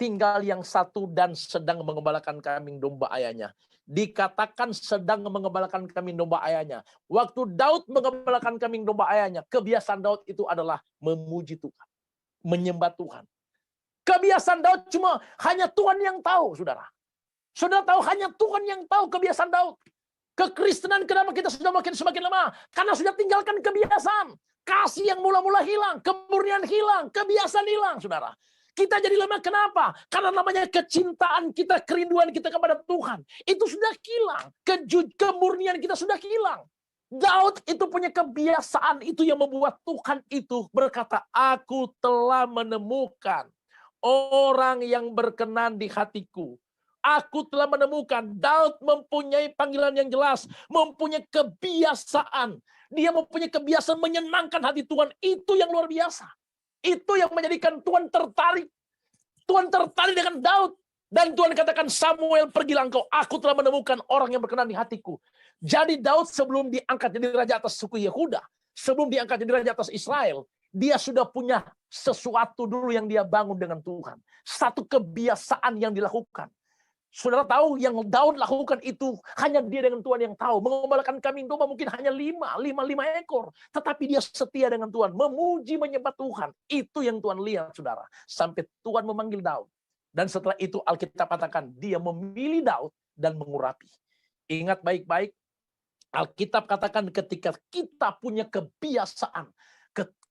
Tinggal yang satu dan sedang mengembalakan kambing domba ayahnya. Dikatakan sedang mengembalakan kambing domba ayahnya. Waktu Daud mengembalakan kambing domba ayahnya, kebiasaan Daud itu adalah memuji Tuhan, menyembah Tuhan. Kebiasaan Daud cuma hanya Tuhan yang tahu, saudara. Saudara tahu, hanya Tuhan yang tahu kebiasaan Daud. Kekristenan kenapa kita sudah semakin lemah? Karena sudah tinggalkan kebiasaan. Kasih yang mula-mula hilang, kemurnian hilang, kebiasaan hilang, saudara. Kita jadi lemah kenapa? Karena namanya kecintaan kita, kerinduan kita kepada Tuhan. Itu sudah hilang. Kemurnian kita sudah hilang. Daud itu punya kebiasaan itu yang membuat Tuhan itu berkata, aku telah menemukan orang yang berkenan di hatiku. Aku telah menemukan. Daud mempunyai panggilan yang jelas, mempunyai kebiasaan. Dia mempunyai kebiasaan menyenangkan hati Tuhan. Itu yang luar biasa. Itu yang menjadikan Tuhan tertarik. Tuhan tertarik dengan Daud. Dan Tuhan katakan, Samuel, pergilah engkau. Aku telah menemukan orang yang berkenan di hatiku. Jadi Daud sebelum diangkat jadi raja atas suku Yehuda, sebelum diangkat jadi raja atas Israel, dia sudah punya sesuatu dulu yang dia bangun dengan Tuhan. Satu kebiasaan yang dilakukan. Saudara tahu yang Daud lakukan itu hanya dia dengan Tuhan yang tahu. Mengembalakan kambing domba mungkin hanya lima ekor. Tetapi dia setia dengan Tuhan. Memuji, menyembah Tuhan. Itu yang Tuhan lihat, saudara. Sampai Tuhan memanggil Daud. Dan setelah itu Alkitab katakan dia memilih Daud dan mengurapi. Ingat baik-baik. Alkitab katakan ketika kita punya kebiasaan,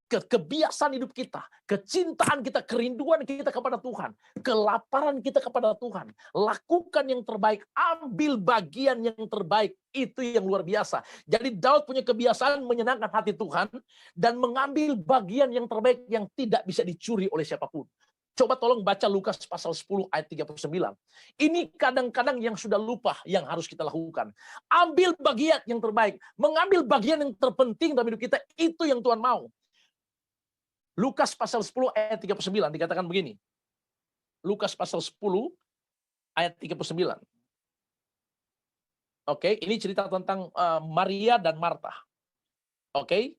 kebiasaan hidup kita, kecintaan kita, kerinduan kita kepada Tuhan, kelaparan kita kepada Tuhan, lakukan yang terbaik, ambil bagian yang terbaik, itu yang luar biasa. Jadi Daud punya kebiasaan menyenangkan hati Tuhan dan mengambil bagian yang terbaik yang tidak bisa dicuri oleh siapapun. Coba tolong baca Lukas pasal 10 ayat 39. Ini kadang-kadang yang sudah lupa yang harus kita lakukan. Ambil bagian yang terbaik. Mengambil bagian yang terpenting dalam hidup kita. Itu yang Tuhan mau. Lukas pasal 10 ayat 39 dikatakan begini. Lukas pasal 10 ayat 39. Oke, ini cerita tentang Maria dan Marta. Oke,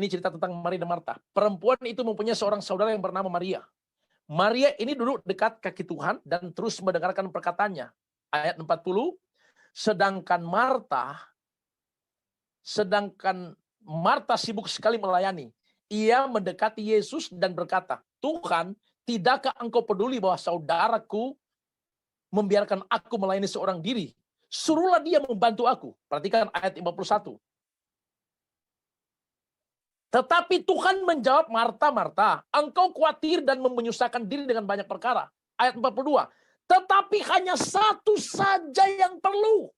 ini cerita tentang Maria dan Marta. Perempuan itu mempunyai seorang saudara yang bernama Maria. Maria ini duduk dekat kaki Tuhan dan terus mendengarkan perkataannya. Ayat 40, sedangkan Marta sibuk sekali melayani. Ia mendekati Yesus dan berkata, Tuhan, tidakkah engkau peduli bahwa saudaraku membiarkan aku melayani seorang diri? Suruhlah dia membantu aku. Perhatikan ayat 51. Tetapi Tuhan menjawab, Marta, Marta, engkau khawatir dan menyusahkan diri dengan banyak perkara. Ayat 42. Tetapi hanya satu saja yang perlu.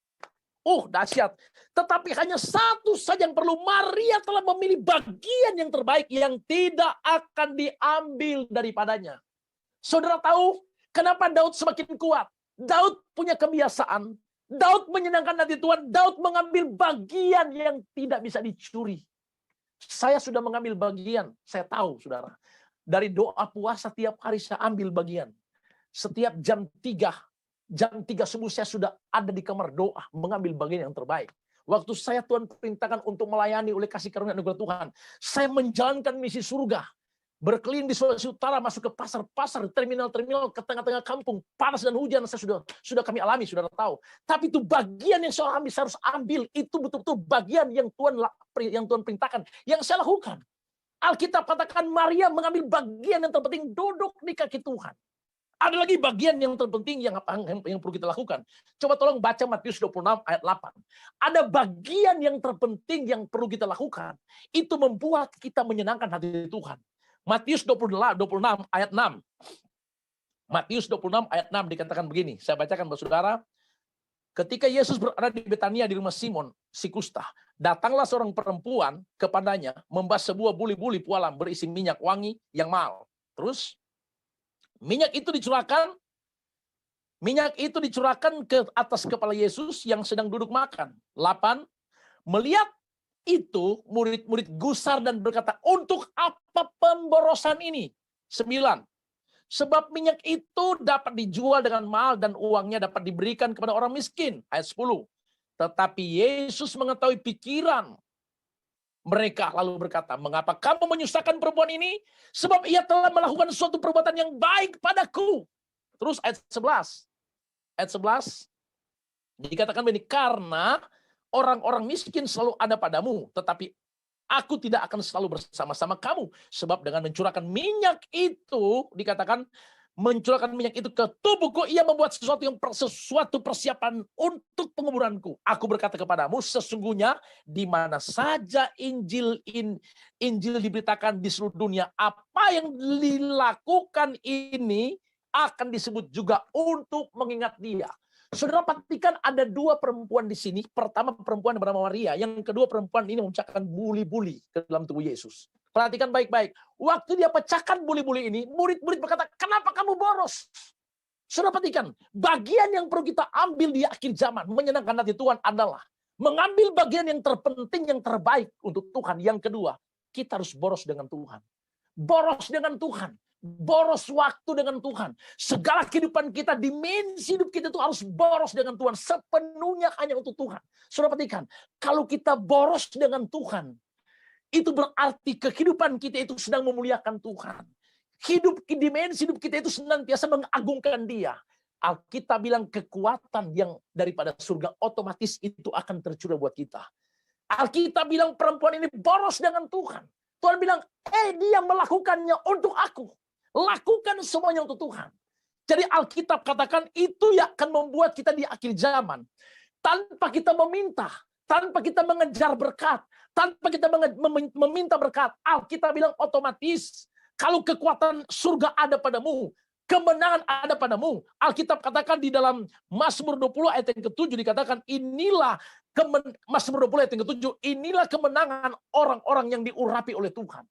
Dahsyat. Tetapi hanya satu saja yang perlu. Maria telah memilih bagian yang terbaik yang tidak akan diambil daripadanya. Saudara tahu kenapa Daud semakin kuat? Daud punya kebiasaan. Daud menyenangkan hati Tuhan. Daud mengambil bagian yang tidak bisa dicuri. Saya sudah mengambil bagian, saya tahu saudara. Dari doa puasa tiap hari saya ambil bagian. Setiap jam 3 subuh saya sudah ada di kamar doa, mengambil bagian yang terbaik. Waktu saya Tuhan perintahkan untuk melayani oleh kasih karunia anugerah Tuhan, saya menjalankan misi surga. Berkeliling di Sulawesi Utara, masuk ke pasar-pasar, terminal-terminal, ke tengah-tengah kampung, panas dan hujan, saya sudah kami alami, saudara tahu. Tapi itu bagian yang saya harus ambil, itu betul-betul bagian yang Tuhan perintahkan, yang saya lakukan. Alkitab katakan Maria mengambil bagian yang terpenting, duduk di kaki Tuhan. Ada lagi bagian yang terpenting yang perlu kita lakukan. Coba tolong baca Matius 26 ayat 8. Ada bagian yang terpenting yang perlu kita lakukan. Itu membuat kita menyenangkan hati Tuhan. Matius 26 ayat 6. Matius 26 ayat 6 dikatakan begini. Saya bacakan buat saudara. Ketika Yesus berada di Betania di rumah Simon si kusta, datanglah seorang perempuan kepadanya membawa sebuah buli-buli pualam berisi minyak wangi yang mahal. Terus minyak itu dicurahkan ke atas kepala Yesus yang sedang duduk makan. 8. Melihat itu murid-murid gusar dan berkata, untuk apa pemborosan ini? 9. Sebab minyak itu dapat dijual dengan mahal dan uangnya dapat diberikan kepada orang miskin. Ayat 10. Tetapi Yesus mengetahui pikiran mereka lalu berkata, mengapa kamu menyusahkan perempuan ini? Sebab ia telah melakukan suatu perbuatan yang baik padaku. Terus ayat 11. Ayat 11 dikatakan begini, karena orang-orang miskin selalu ada padamu, tetapi aku tidak akan selalu bersama-sama kamu. Sebab dengan mencurahkan minyak itu, dikatakan mencurahkan minyak itu ke tubuhku, ia membuat sesuatu persiapan untuk penguburanku. Aku berkata kepadamu, sesungguhnya di mana saja Injil diberitakan di seluruh dunia, apa yang dilakukan ini akan disebut juga untuk mengingat dia. Saudara perhatikan ada dua perempuan di sini. Pertama perempuan bernama Maria. Yang kedua perempuan ini memecahkan buli-buli ke dalam tubuh Yesus. Perhatikan baik-baik. Waktu dia pecahkan buli-buli ini, murid-murid berkata, kenapa kamu boros? Saudara perhatikan, bagian yang perlu kita ambil di akhir zaman, menyenangkan hati Tuhan adalah mengambil bagian yang terpenting, yang terbaik untuk Tuhan. Yang kedua, kita harus boros dengan Tuhan. Boros dengan Tuhan. Boros waktu dengan Tuhan. Segala kehidupan kita, dimensi hidup kita itu harus boros dengan Tuhan. Sepenuhnya hanya untuk Tuhan. Saudara perhatikan, kalau kita boros dengan Tuhan, itu berarti kehidupan kita itu sedang memuliakan Tuhan. Dimensi hidup kita itu senantiasa mengagungkan Dia. Alkitab bilang kekuatan yang daripada surga otomatis itu akan tercurah buat kita. Alkitab bilang perempuan ini boros dengan Tuhan. Tuhan bilang, dia melakukannya untuk aku. Lakukan semuanya untuk Tuhan. Jadi Alkitab katakan itu yang akan membuat kita di akhir zaman. Tanpa kita meminta, tanpa kita mengejar berkat, tanpa kita meminta berkat. Alkitab bilang otomatis kalau kekuatan surga ada padamu, kemenangan ada padamu. Alkitab katakan di dalam Mazmur 20 ayat yang ke-7 dikatakan inilah Mazmur 20 ayat yang ke-7, inilah kemenangan orang-orang yang diurapi oleh Tuhan.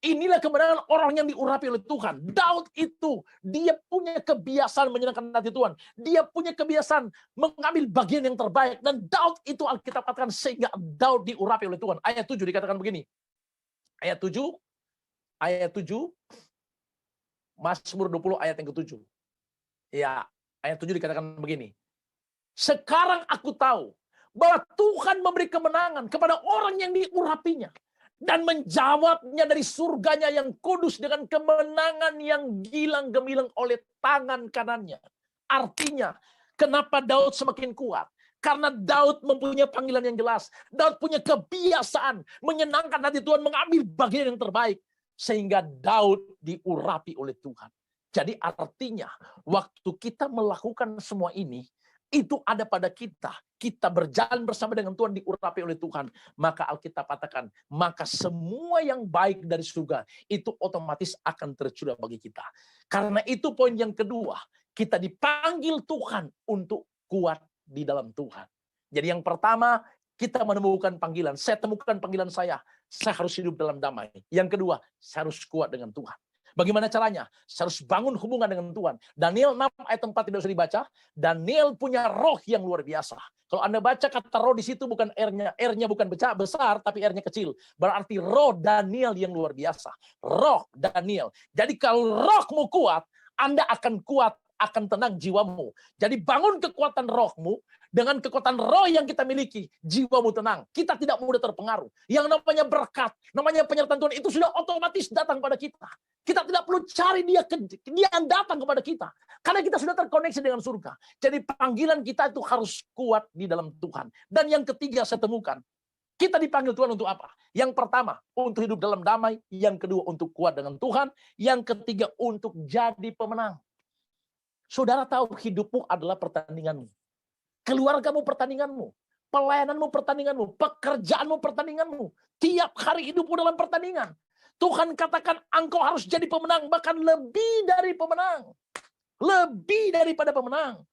Inilah kemenangan orang yang diurapi oleh Tuhan. Daud itu, dia punya kebiasaan menyenangkan hati Tuhan. Dia punya kebiasaan mengambil bagian yang terbaik. Dan Daud itu Alkitab katakan sehingga Daud diurapi oleh Tuhan. Ayat 7 dikatakan begini. Ayat 7, Mazmur 20 ayat yang ke-7. Ya, ayat 7 dikatakan begini. Sekarang aku tahu bahwa Tuhan memberi kemenangan kepada orang yang diurapinya. Dan menjawabnya dari surganya yang kudus dengan kemenangan yang gilang gemilang oleh tangan kanannya. Artinya, kenapa Daud semakin kuat? Karena Daud mempunyai panggilan yang jelas. Daud punya kebiasaan menyenangkan hati Tuhan, mengambil bagian yang terbaik. Sehingga Daud diurapi oleh Tuhan. Jadi artinya, waktu kita melakukan semua ini, itu ada pada kita. Kita berjalan bersama dengan Tuhan, diurapi oleh Tuhan. Maka Alkitab katakan, maka semua yang baik dari surga itu otomatis akan tercurah bagi kita. Karena itu poin yang kedua, kita dipanggil Tuhan untuk kuat di dalam Tuhan. Jadi yang pertama, kita menemukan panggilan. Saya temukan panggilan saya harus hidup dalam damai. Yang kedua, saya harus kuat dengan Tuhan. Bagaimana caranya? Saya harus bangun hubungan dengan Tuhan. Daniel 6 ayat 4 tidak usah dibaca. Daniel punya roh yang luar biasa. Kalau Anda baca kata roh di situ bukan R-nya bukan besar, tapi R-nya kecil. Berarti roh Daniel yang luar biasa. Roh Daniel. Jadi kalau rohmu kuat, Anda akan kuat, akan tenang jiwamu. Jadi bangun kekuatan rohmu. Dengan kekuatan roh yang kita miliki, jiwamu tenang. Kita tidak mudah terpengaruh. Yang namanya berkat, namanya penyertaan Tuhan itu sudah otomatis datang pada kita. Kita tidak perlu cari dia yang datang kepada kita. Karena kita sudah terkoneksi dengan surga. Jadi panggilan kita itu harus kuat di dalam Tuhan. Dan yang ketiga saya temukan, kita dipanggil Tuhan untuk apa? Yang pertama, untuk hidup dalam damai. Yang kedua, untuk kuat dengan Tuhan. Yang ketiga, untuk jadi pemenang. Saudara tahu hidupmu adalah pertandinganmu. Keluargamu pertandinganmu, pelayananmu pertandinganmu, pekerjaanmu pertandinganmu. Tiap hari hidupmu dalam pertandingan. Tuhan katakan engkau harus jadi pemenang, bahkan lebih dari pemenang. Lebih daripada pemenang.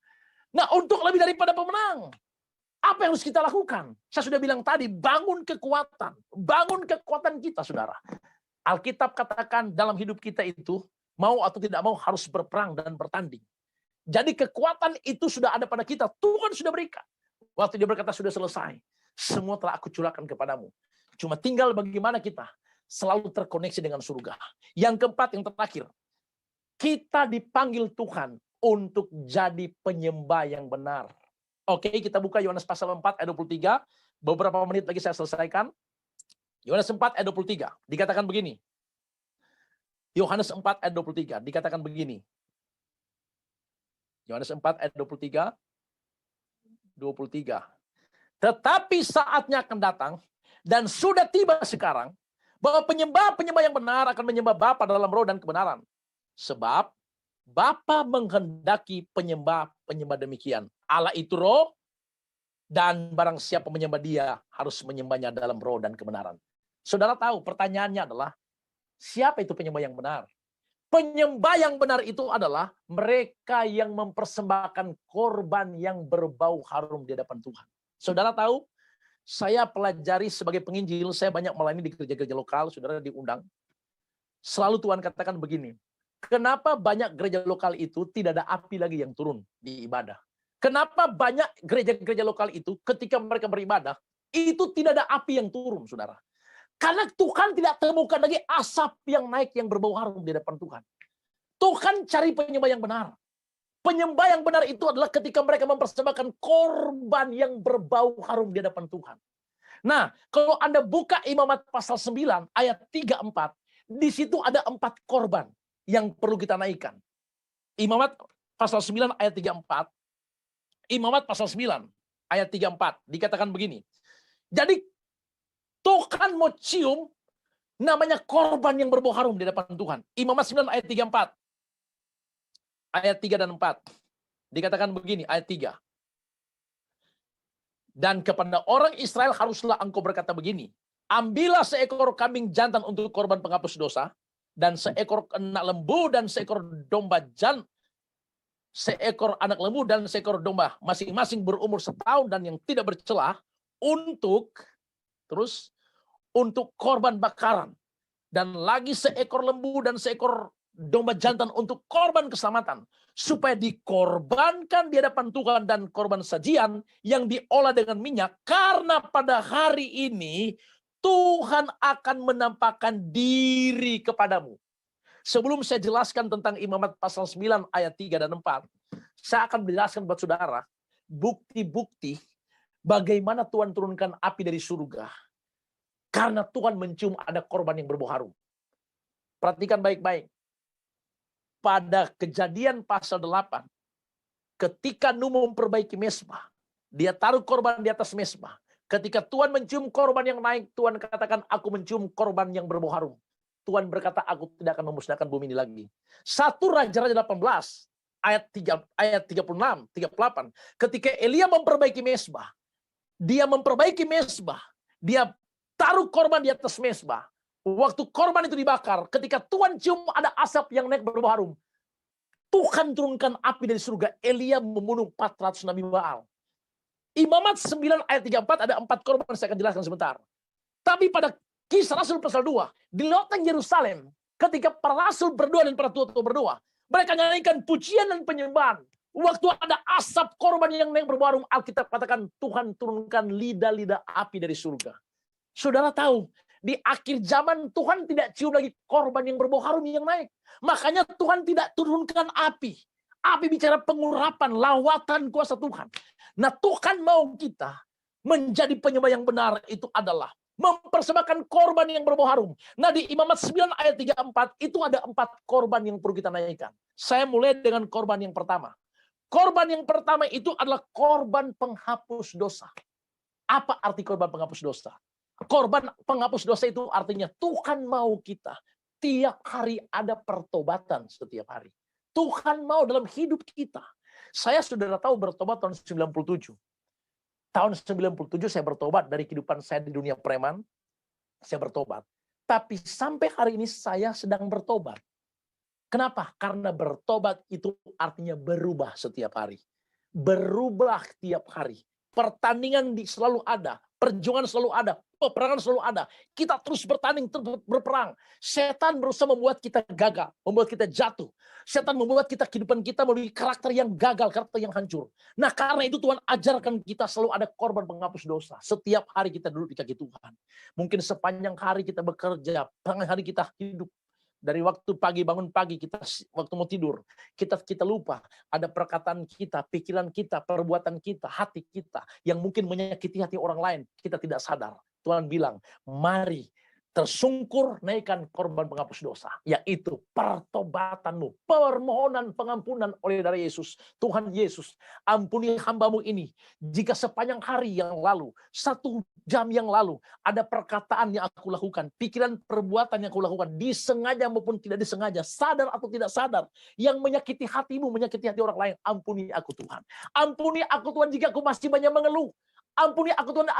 Nah, untuk lebih daripada pemenang, apa yang harus kita lakukan? Saya sudah bilang tadi, bangun kekuatan. Bangun kekuatan kita, saudara. Alkitab katakan dalam hidup kita itu, mau atau tidak mau harus berperang dan bertanding. Jadi kekuatan itu sudah ada pada kita. Tuhan sudah berikan. Waktu dia berkata sudah selesai. Semua telah aku curahkan kepadamu. Cuma tinggal bagaimana kita selalu terkoneksi dengan surga. Yang keempat, yang terakhir. Kita dipanggil Tuhan untuk jadi penyembah yang benar. Oke, kita buka Yohanes pasal 4 ayat 23. Beberapa menit lagi saya selesaikan. Yohanes 4 ayat 23. Dikatakan begini. Yohanes 4 ayat 23. Dikatakan begini. Yohanes 4 ayat 23. Tetapi saatnya akan datang dan sudah tiba sekarang bahwa penyembah-penyembah yang benar akan menyembah Bapa dalam roh dan kebenaran. Sebab Bapa menghendaki penyembah-penyembah demikian. Allah itu roh dan barang siapa menyembah dia harus menyembahnya dalam roh dan kebenaran. Saudara tahu pertanyaannya adalah siapa itu penyembah yang benar? Penyembah yang benar itu adalah mereka yang mempersembahkan korban yang berbau harum di hadapan Tuhan. Saudara tahu, saya pelajari sebagai penginjil, saya banyak melayani di gereja-gereja lokal, saudara diundang. Selalu Tuhan katakan begini, kenapa banyak gereja lokal itu tidak ada api lagi yang turun di ibadah? Kenapa banyak gereja-gereja lokal itu ketika mereka beribadah, itu tidak ada api yang turun, saudara? Karena Tuhan tidak temukan lagi asap yang naik yang berbau harum di depan Tuhan. Tuhan cari penyembah yang benar. Penyembah yang benar itu adalah ketika mereka mempersembahkan korban yang berbau harum di hadapan Tuhan. Nah, kalau Anda buka Imamat pasal 9 ayat 3-4, di situ ada 4 korban yang perlu kita naikkan. Imamat pasal 9 ayat 34. Imamat pasal 9 ayat 34 dikatakan begini. Jadi Tuhan mau cium namanya korban yang berbau harum di depan Tuhan. Imamat 9 ayat 34. Ayat 3 dan 4. Dikatakan begini, ayat 3. Dan kepada orang Israel haruslah engkau berkata begini. Ambillah seekor kambing jantan untuk korban penghapus dosa, dan seekor anak lembu dan seekor domba seekor anak lembu dan seekor domba, masing-masing berumur setahun dan yang tidak bercelah, untuk korban bakaran. Dan lagi seekor lembu dan seekor domba jantan untuk korban keselamatan, supaya dikorbankan di hadapan Tuhan, dan korban sajian yang diolah dengan minyak, karena pada hari ini Tuhan akan menampakkan diri kepadamu. Sebelum saya jelaskan tentang Imamat pasal 9 ayat 3 dan 4, saya akan menjelaskan buat saudara bukti-bukti bagaimana Tuhan turunkan api dari surga. Karena Tuhan mencium ada korban yang berbau harum. Perhatikan baik-baik. Pada Kejadian pasal 8, ketika Nuh memperbaiki mezbah, dia taruh korban di atas mezbah. Ketika Tuhan mencium korban yang naik, Tuhan katakan, aku mencium korban yang berbau harum. Tuhan berkata, aku tidak akan memusnahkan bumi ini lagi. 1 Raja-Raja 18 ayat 36, 38. Ketika Elia memperbaiki mezbah, dia taruh korban di atas mezbah. Waktu korban itu dibakar, ketika Tuhan cium ada asap yang naik berbau harum, Tuhan turunkan api dari surga. Elia membunuh 400 Nabi Baal. Imamat 9 ayat 34 ada 4 korban, saya akan jelaskan sebentar. Tapi pada Kisah Rasul pasal 2, di lautan Yerusalem, ketika para rasul berdoa dan para tua-tua berdoa, mereka nyanyikan pujian dan penyembahan. Waktu ada asap korban yang naik berbau harum, Alkitab katakan Tuhan turunkan lidah-lidah api dari surga. Saudara tahu, di akhir zaman Tuhan tidak cium lagi korban yang berbau harum yang naik. Makanya Tuhan tidak turunkan api. Api bicara pengurapan, lawatan kuasa Tuhan. Nah, Tuhan mau kita menjadi penyembah yang benar, itu adalah mempersembahkan korban yang berbau harum. Nah, di Imamat 9 ayat 34 itu ada 4 korban yang perlu kita naikkan. Saya mulai dengan korban yang pertama. Korban yang pertama itu adalah korban penghapus dosa. Apa arti korban penghapus dosa? Korban penghapus dosa itu artinya Tuhan mau kita tiap hari ada pertobatan setiap hari. Tuhan mau dalam hidup kita. Saya sudah tahu bertobat tahun 97. Tahun 97 saya bertobat dari kehidupan saya di dunia preman. Saya bertobat. Tapi sampai hari ini saya sedang bertobat. Kenapa? Karena bertobat itu artinya berubah setiap hari. Berubah tiap hari. Pertandingan selalu ada. Perjuangan selalu ada. Peperangan selalu ada. Kita terus bertanding, terus berperang. Setan berusaha membuat kita gagal. Membuat kita jatuh. Setan membuat kehidupan kita memiliki karakter yang gagal, karakter yang hancur. Nah, karena itu Tuhan ajarkan kita selalu ada korban penghapus dosa. Setiap hari kita duduk di kaki Tuhan. Mungkin sepanjang hari kita bekerja, sepanjang hari kita hidup. Dari waktu pagi, bangun pagi, kita waktu mau tidur, kita lupa ada perkataan kita, pikiran kita, perbuatan kita, hati kita yang mungkin menyakiti hati orang lain. Kita tidak sadar. Tuhan bilang, mari tersungkur naikkan korban penghapus dosa, yaitu pertobatanmu, permohonan pengampunan oleh darah Yesus. Tuhan Yesus, ampuni hambamu ini, jika sepanjang hari yang lalu, 1 jam yang lalu, ada perkataan yang aku lakukan, pikiran perbuatan yang aku lakukan, disengaja maupun tidak disengaja, sadar atau tidak sadar, yang menyakiti hatimu, menyakiti hati orang lain, ampuni aku Tuhan. Ampuni aku Tuhan jika aku masih banyak mengeluh. Ampuni aku Tuhan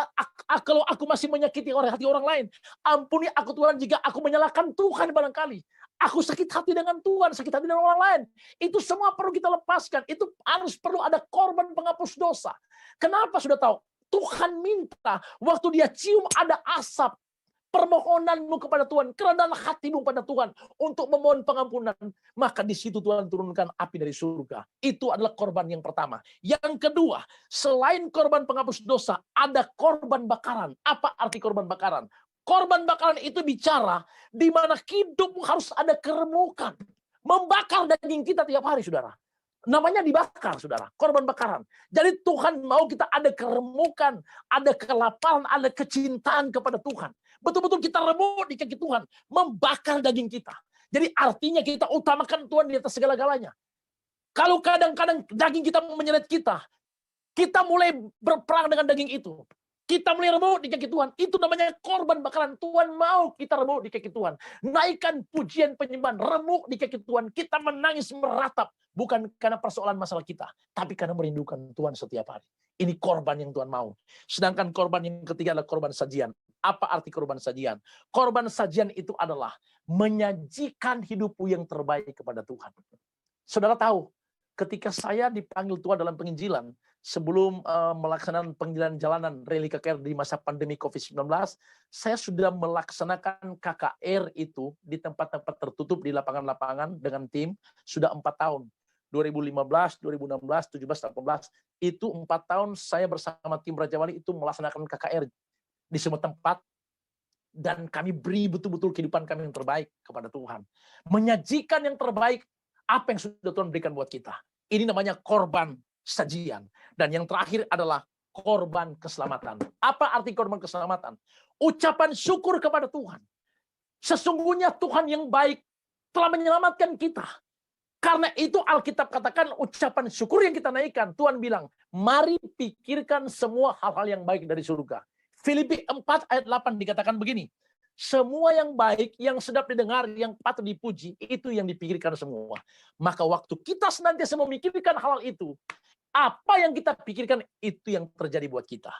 kalau aku masih menyakiti hati orang lain. Ampuni aku Tuhan jika aku menyalahkan Tuhan barangkali. Aku sakit hati dengan Tuhan, sakit hati dengan orang lain. Itu semua perlu kita lepaskan. Itu harus perlu ada korban penghapus dosa. Kenapa sudah tahu? Tuhan minta waktu dia cium ada asap. Permohonanmu kepada Tuhan, kerendahan hatimu pada Tuhan untuk memohon pengampunan, maka di situ Tuhan turunkan api dari surga. Itu adalah korban yang pertama. Yang kedua, selain korban penghapus dosa, ada korban bakaran. Apa arti korban bakaran? Korban bakaran itu bicara di mana hidupmu harus ada keremukan, membakar daging kita tiap hari, saudara. Namanya dibakar, saudara. Korban bakaran. Jadi Tuhan mau kita ada keremukan, ada kelaparan, ada kecintaan kepada Tuhan. Betul-betul kita remuk di kaki Tuhan. Membakar daging kita. Jadi artinya kita utamakan Tuhan di atas segala-galanya. Kalau kadang-kadang daging kita menyeret kita mulai berperang dengan daging itu. Kita mulai remuk di kaki Tuhan. Itu namanya korban bakaran. Tuhan mau kita remuk di kaki Tuhan. Naikkan pujian penyembahan. Remuk di kaki Tuhan. Kita menangis meratap. Bukan karena persoalan masalah kita. Tapi karena merindukan Tuhan setiap hari. Ini korban yang Tuhan mau. Sedangkan korban yang ketiga adalah korban sajian. Apa arti korban sajian? Korban sajian itu adalah menyajikan hidupmu yang terbaik kepada Tuhan. Saudara tahu, ketika saya dipanggil Tuhan dalam penginjilan, sebelum melaksanakan penggilan jalanan rally KKR di masa pandemi COVID-19, saya sudah melaksanakan KKR itu di tempat-tempat tertutup di lapangan-lapangan dengan tim sudah 4 tahun. 2015, 2016, 17, 18, itu 4 tahun saya bersama tim Raja Wali itu melaksanakan KKR di semua tempat, dan kami beri betul-betul kehidupan kami yang terbaik kepada Tuhan. Menyajikan yang terbaik, apa yang sudah Tuhan berikan buat kita. Ini namanya korban sajian. Dan yang terakhir adalah korban keselamatan. Apa arti korban keselamatan? Ucapan syukur kepada Tuhan. Sesungguhnya Tuhan yang baik telah menyelamatkan kita. Karena itu Alkitab katakan ucapan syukur yang kita naikkan. Tuhan bilang, mari pikirkan semua hal-hal yang baik dari surga. Filipi 4 ayat 8 dikatakan begini. Semua yang baik, yang sedap didengar, yang patut dipuji, itu yang dipikirkan semua. Maka waktu kita senantiasa memikirkan hal itu, apa yang kita pikirkan itu yang terjadi buat kita.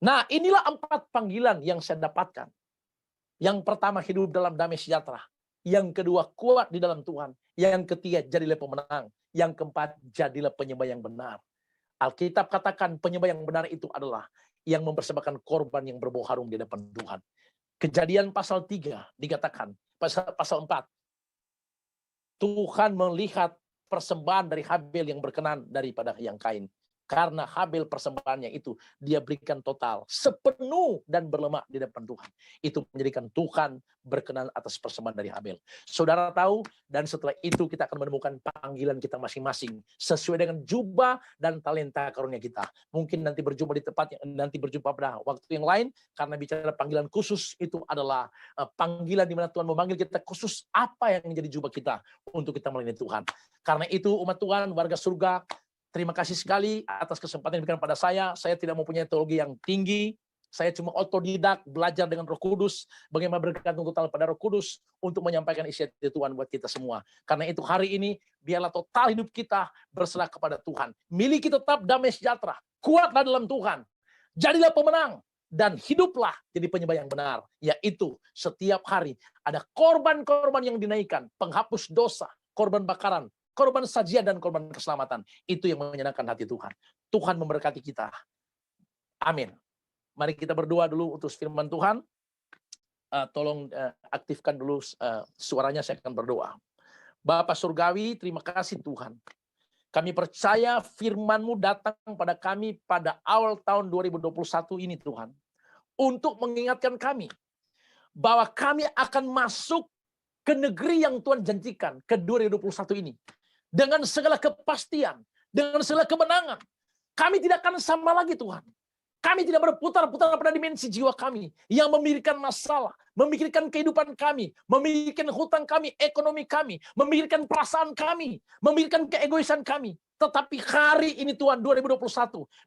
Nah, inilah 4 panggilan yang saya dapatkan. Yang pertama, hidup dalam damai sejahtera. Yang kedua, kuat di dalam Tuhan. Yang ketiga, jadilah pemenang. Yang keempat, jadilah penyembah yang benar. Alkitab katakan penyembah yang benar itu adalah yang mempersembahkan korban yang berbau harum di depan Tuhan. Kejadian pasal 3 dikatakan, pasal 4. Tuhan melihat persembahan dari Habel yang berkenan daripada yang Kain. Karena Habel persembahannya itu dia berikan total, sepenuh dan berlemak di depan Tuhan. Itu menjadikan Tuhan berkenan atas persembahan dari Habel. Saudara tahu, dan setelah itu kita akan menemukan panggilan kita masing-masing sesuai dengan jubah dan talenta karunia kita. Mungkin nanti berjumpa di tempat nanti berjumpa pada waktu yang lain, karena bicara panggilan khusus itu adalah panggilan di mana Tuhan memanggil kita khusus apa yang menjadi jubah kita untuk kita melayani Tuhan. Karena itu umat Tuhan, warga surga, terima kasih sekali atas kesempatan yang diberikan pada saya. Saya tidak mempunyai teologi yang tinggi. Saya cuma otodidak, belajar dengan Roh Kudus. Bagaimana bergantung total pada Roh Kudus untuk menyampaikan isi hati Tuhan buat kita semua. Karena itu hari ini, biarlah total hidup kita berserah kepada Tuhan. Miliki tetap damai sejahtera. Kuatlah dalam Tuhan. Jadilah pemenang. Dan hiduplah jadi penyembah yang benar. Yaitu setiap hari ada korban-korban yang dinaikkan. Penghapus dosa, korban bakaran, korban sajian dan korban keselamatan. Itu yang menyenangkan hati Tuhan. Tuhan memberkati kita. Amin. Mari kita berdoa dulu untuk firman Tuhan. Tolong aktifkan dulu suaranya, saya akan berdoa. Bapa Surgawi, terima kasih Tuhan. Kami percaya firman-Mu datang pada kami pada awal tahun 2021 ini Tuhan. Untuk mengingatkan kami bahwa kami akan masuk ke negeri yang Tuhan janjikan ke 2021 ini. Dengan segala kepastian, dengan segala kemenangan. Kami tidak akan sama lagi Tuhan. Kami tidak berputar-putar pada dimensi jiwa kami yang memikirkan masalah, memikirkan kehidupan kami, memikirkan hutang kami, ekonomi kami, memikirkan perasaan kami, memikirkan keegoisan kami. Tetapi hari ini Tuhan 2021,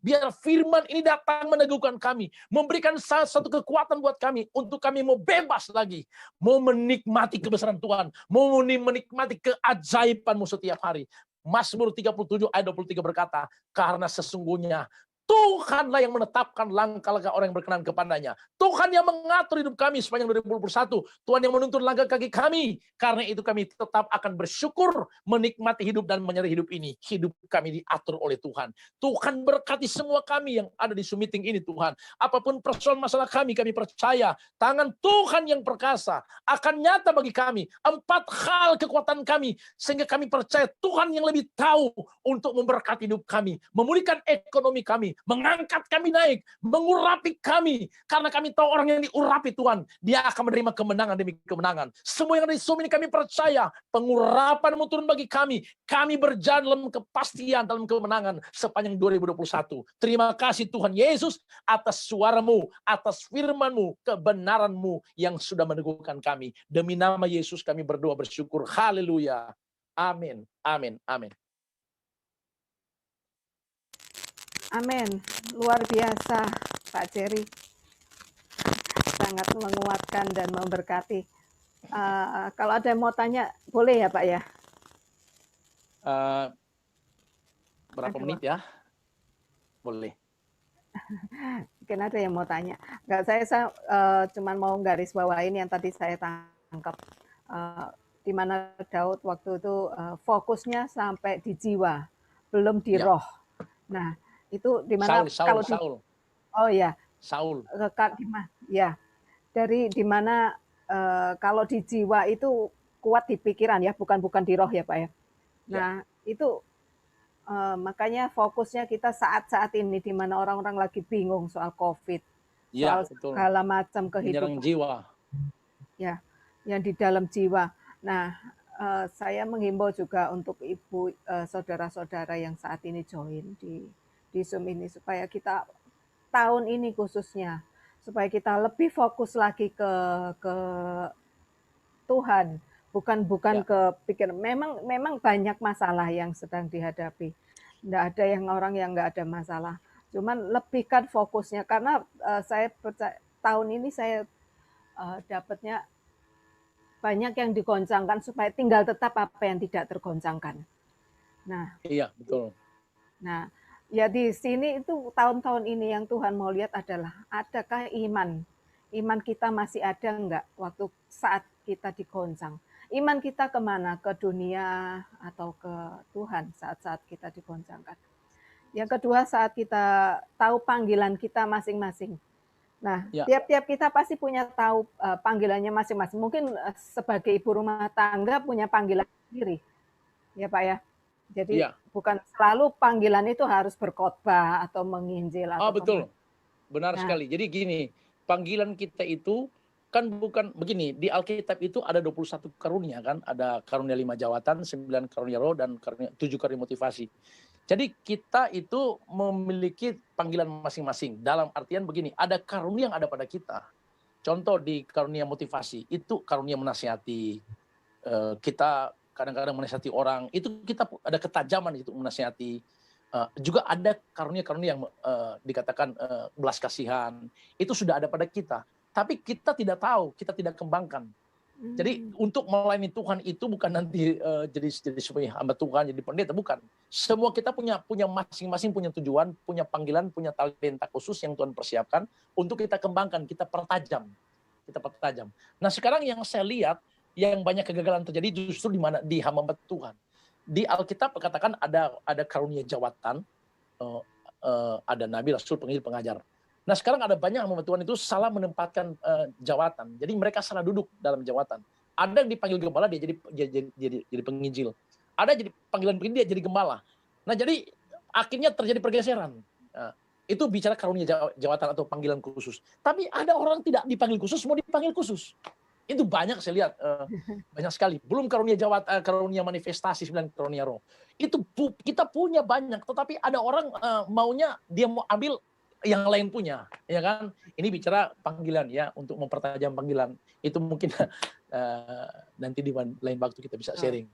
biar firman ini datang meneguhkan kami, memberikan satu kekuatan buat kami untuk kami mau bebas lagi, mau menikmati kebesaran Tuhan, mau menikmati keajaiban-Mu setiap hari. Mazmur 37 ayat 23 berkata, karena sesungguhnya Tuhanlah yang menetapkan langkah-langkah orang yang berkenan kepadanya. Tuhan yang mengatur hidup kami sepanjang 2021. Tuhan yang menuntun langkah kaki kami. Karena itu kami tetap akan bersyukur menikmati hidup dan menyerah hidup ini. Hidup kami diatur oleh Tuhan. Tuhan berkati semua kami yang ada di Zoom meeting ini Tuhan. Apapun persoalan masalah kami percaya tangan Tuhan yang perkasa akan nyata bagi kami. 4 hal kekuatan kami. Sehingga kami percaya Tuhan yang lebih tahu untuk memberkati hidup kami. Memulihkan ekonomi kami. Mengangkat kami naik, mengurapi kami. Karena kami tahu orang yang diurapi Tuhan, dia akan menerima kemenangan demi kemenangan. Semua yang ada di Zoom ini kami percaya, pengurapan-Mu turun bagi kami. Kami berjalan dalam kepastian, dalam kemenangan sepanjang 2021. Terima kasih Tuhan Yesus atas suara-Mu, atas firman-Mu, kebenaran-Mu yang sudah meneguhkan kami. Demi nama Yesus kami berdoa bersyukur. Haleluya. Amin. Amin. Amin. Amin. Luar biasa, Pak Jerry. Sangat menguatkan dan memberkati. Kalau ada yang mau tanya, boleh ya Pak ya? Eh, berapa Ada menit ya? Boleh. mungkin ada yang mau tanya. Enggak, saya cuma mau garis bawain yang tadi saya tangkap. Eh, di mana Daud waktu itu fokusnya sampai di jiwa, belum di Ya, roh. Nah, itu di mana Saul, Saul, kalau di Saul, oh ya, Saul. gimana? Ya, dari di mana kalau di jiwa itu kuat di pikiran ya, bukan di roh ya, Pak ya. Ya, Nah, itu makanya fokusnya kita saat-saat ini di mana orang-orang lagi bingung soal COVID, ya, soal betul. segala macam Menyerang kehidupan jiwa. ya, yang di dalam jiwa. Nah, saya menghimbau juga untuk ibu saudara-saudara yang saat ini join di Zoom ini supaya kita tahun ini khususnya supaya kita lebih fokus lagi ke Tuhan, bukan Ya, ke pikir. Memang banyak masalah yang sedang dihadapi. Nggak ada yang orang yang nggak ada masalah. Cuman lebihkan fokusnya karena saya percaya tahun ini saya dapatnya banyak yang digoncangkan supaya tinggal tetap apa yang tidak tergoncangkan. Nah, iya, betul. nah, ya di sini itu tahun-tahun ini yang Tuhan mau lihat adalah adakah iman? Iman kita masih ada enggak waktu saat kita digoncang? Iman kita kemana? Ke dunia atau ke Tuhan saat-saat kita digoncangkan? Yang kedua saat kita tahu panggilan kita masing-masing. Nah, Ya, tiap-tiap kita pasti punya tahu panggilannya masing-masing. Mungkin sebagai ibu rumah tangga punya panggilan sendiri, ya Pak ya. Jadi iya. bukan selalu panggilan itu harus berkhotbah atau menginjil Ah, atau kemana. betul. Benar Nah, sekali. Jadi gini, panggilan kita itu kan bukan begini, di Alkitab itu ada 21 karunia kan, ada karunia 5 jawatan, 9 karunia roh, dan 7 karunia motivasi. Jadi kita itu memiliki panggilan masing-masing. Dalam artian begini, ada karunia yang ada pada kita. Contoh di karunia motivasi, itu karunia menasihati. Kita kadang-kadang menasihati orang, itu kita ada ketajaman itu menasihati. Juga ada karunia-karunia yang dikatakan belas kasihan, itu sudah ada pada kita. Tapi kita tidak tahu, kita tidak kembangkan. Jadi hmm, untuk melayani Tuhan itu bukan nanti jadi sebagai hamba Tuhan, jadi pendeta, bukan. Semua kita punya masing-masing punya tujuan, punya panggilan, punya talenta khusus yang Tuhan persiapkan untuk kita kembangkan, kita pertajam. Kita pertajam. Nah, sekarang yang saya lihat yang banyak kegagalan terjadi justru di mana di hamba Tuhan. Di Alkitab katakan ada karunia jawatan, ada nabi, rasul, penginjil, pengajar. Nah, sekarang ada banyak hamba Tuhan itu salah menempatkan jawatan. Jadi mereka salah duduk dalam jawatan. Ada yang dipanggil gembala dia jadi penginjil. Ada jadi panggilan penginjil dia jadi gembala. Nah, jadi akhirnya terjadi pergeseran. Nah, itu bicara karunia jawatan atau panggilan khusus. Tapi ada orang tidak dipanggil khusus, mau dipanggil khusus. Itu banyak saya lihat, banyak sekali. Belum karunia karunia manifestasi, 9 karunia roh. Itu kita punya banyak, tetapi ada orang maunya dia mau ambil yang lain punya, ya kan? Ini bicara panggilan ya, untuk mempertajam panggilan. Itu mungkin nanti di lain waktu kita bisa sharing.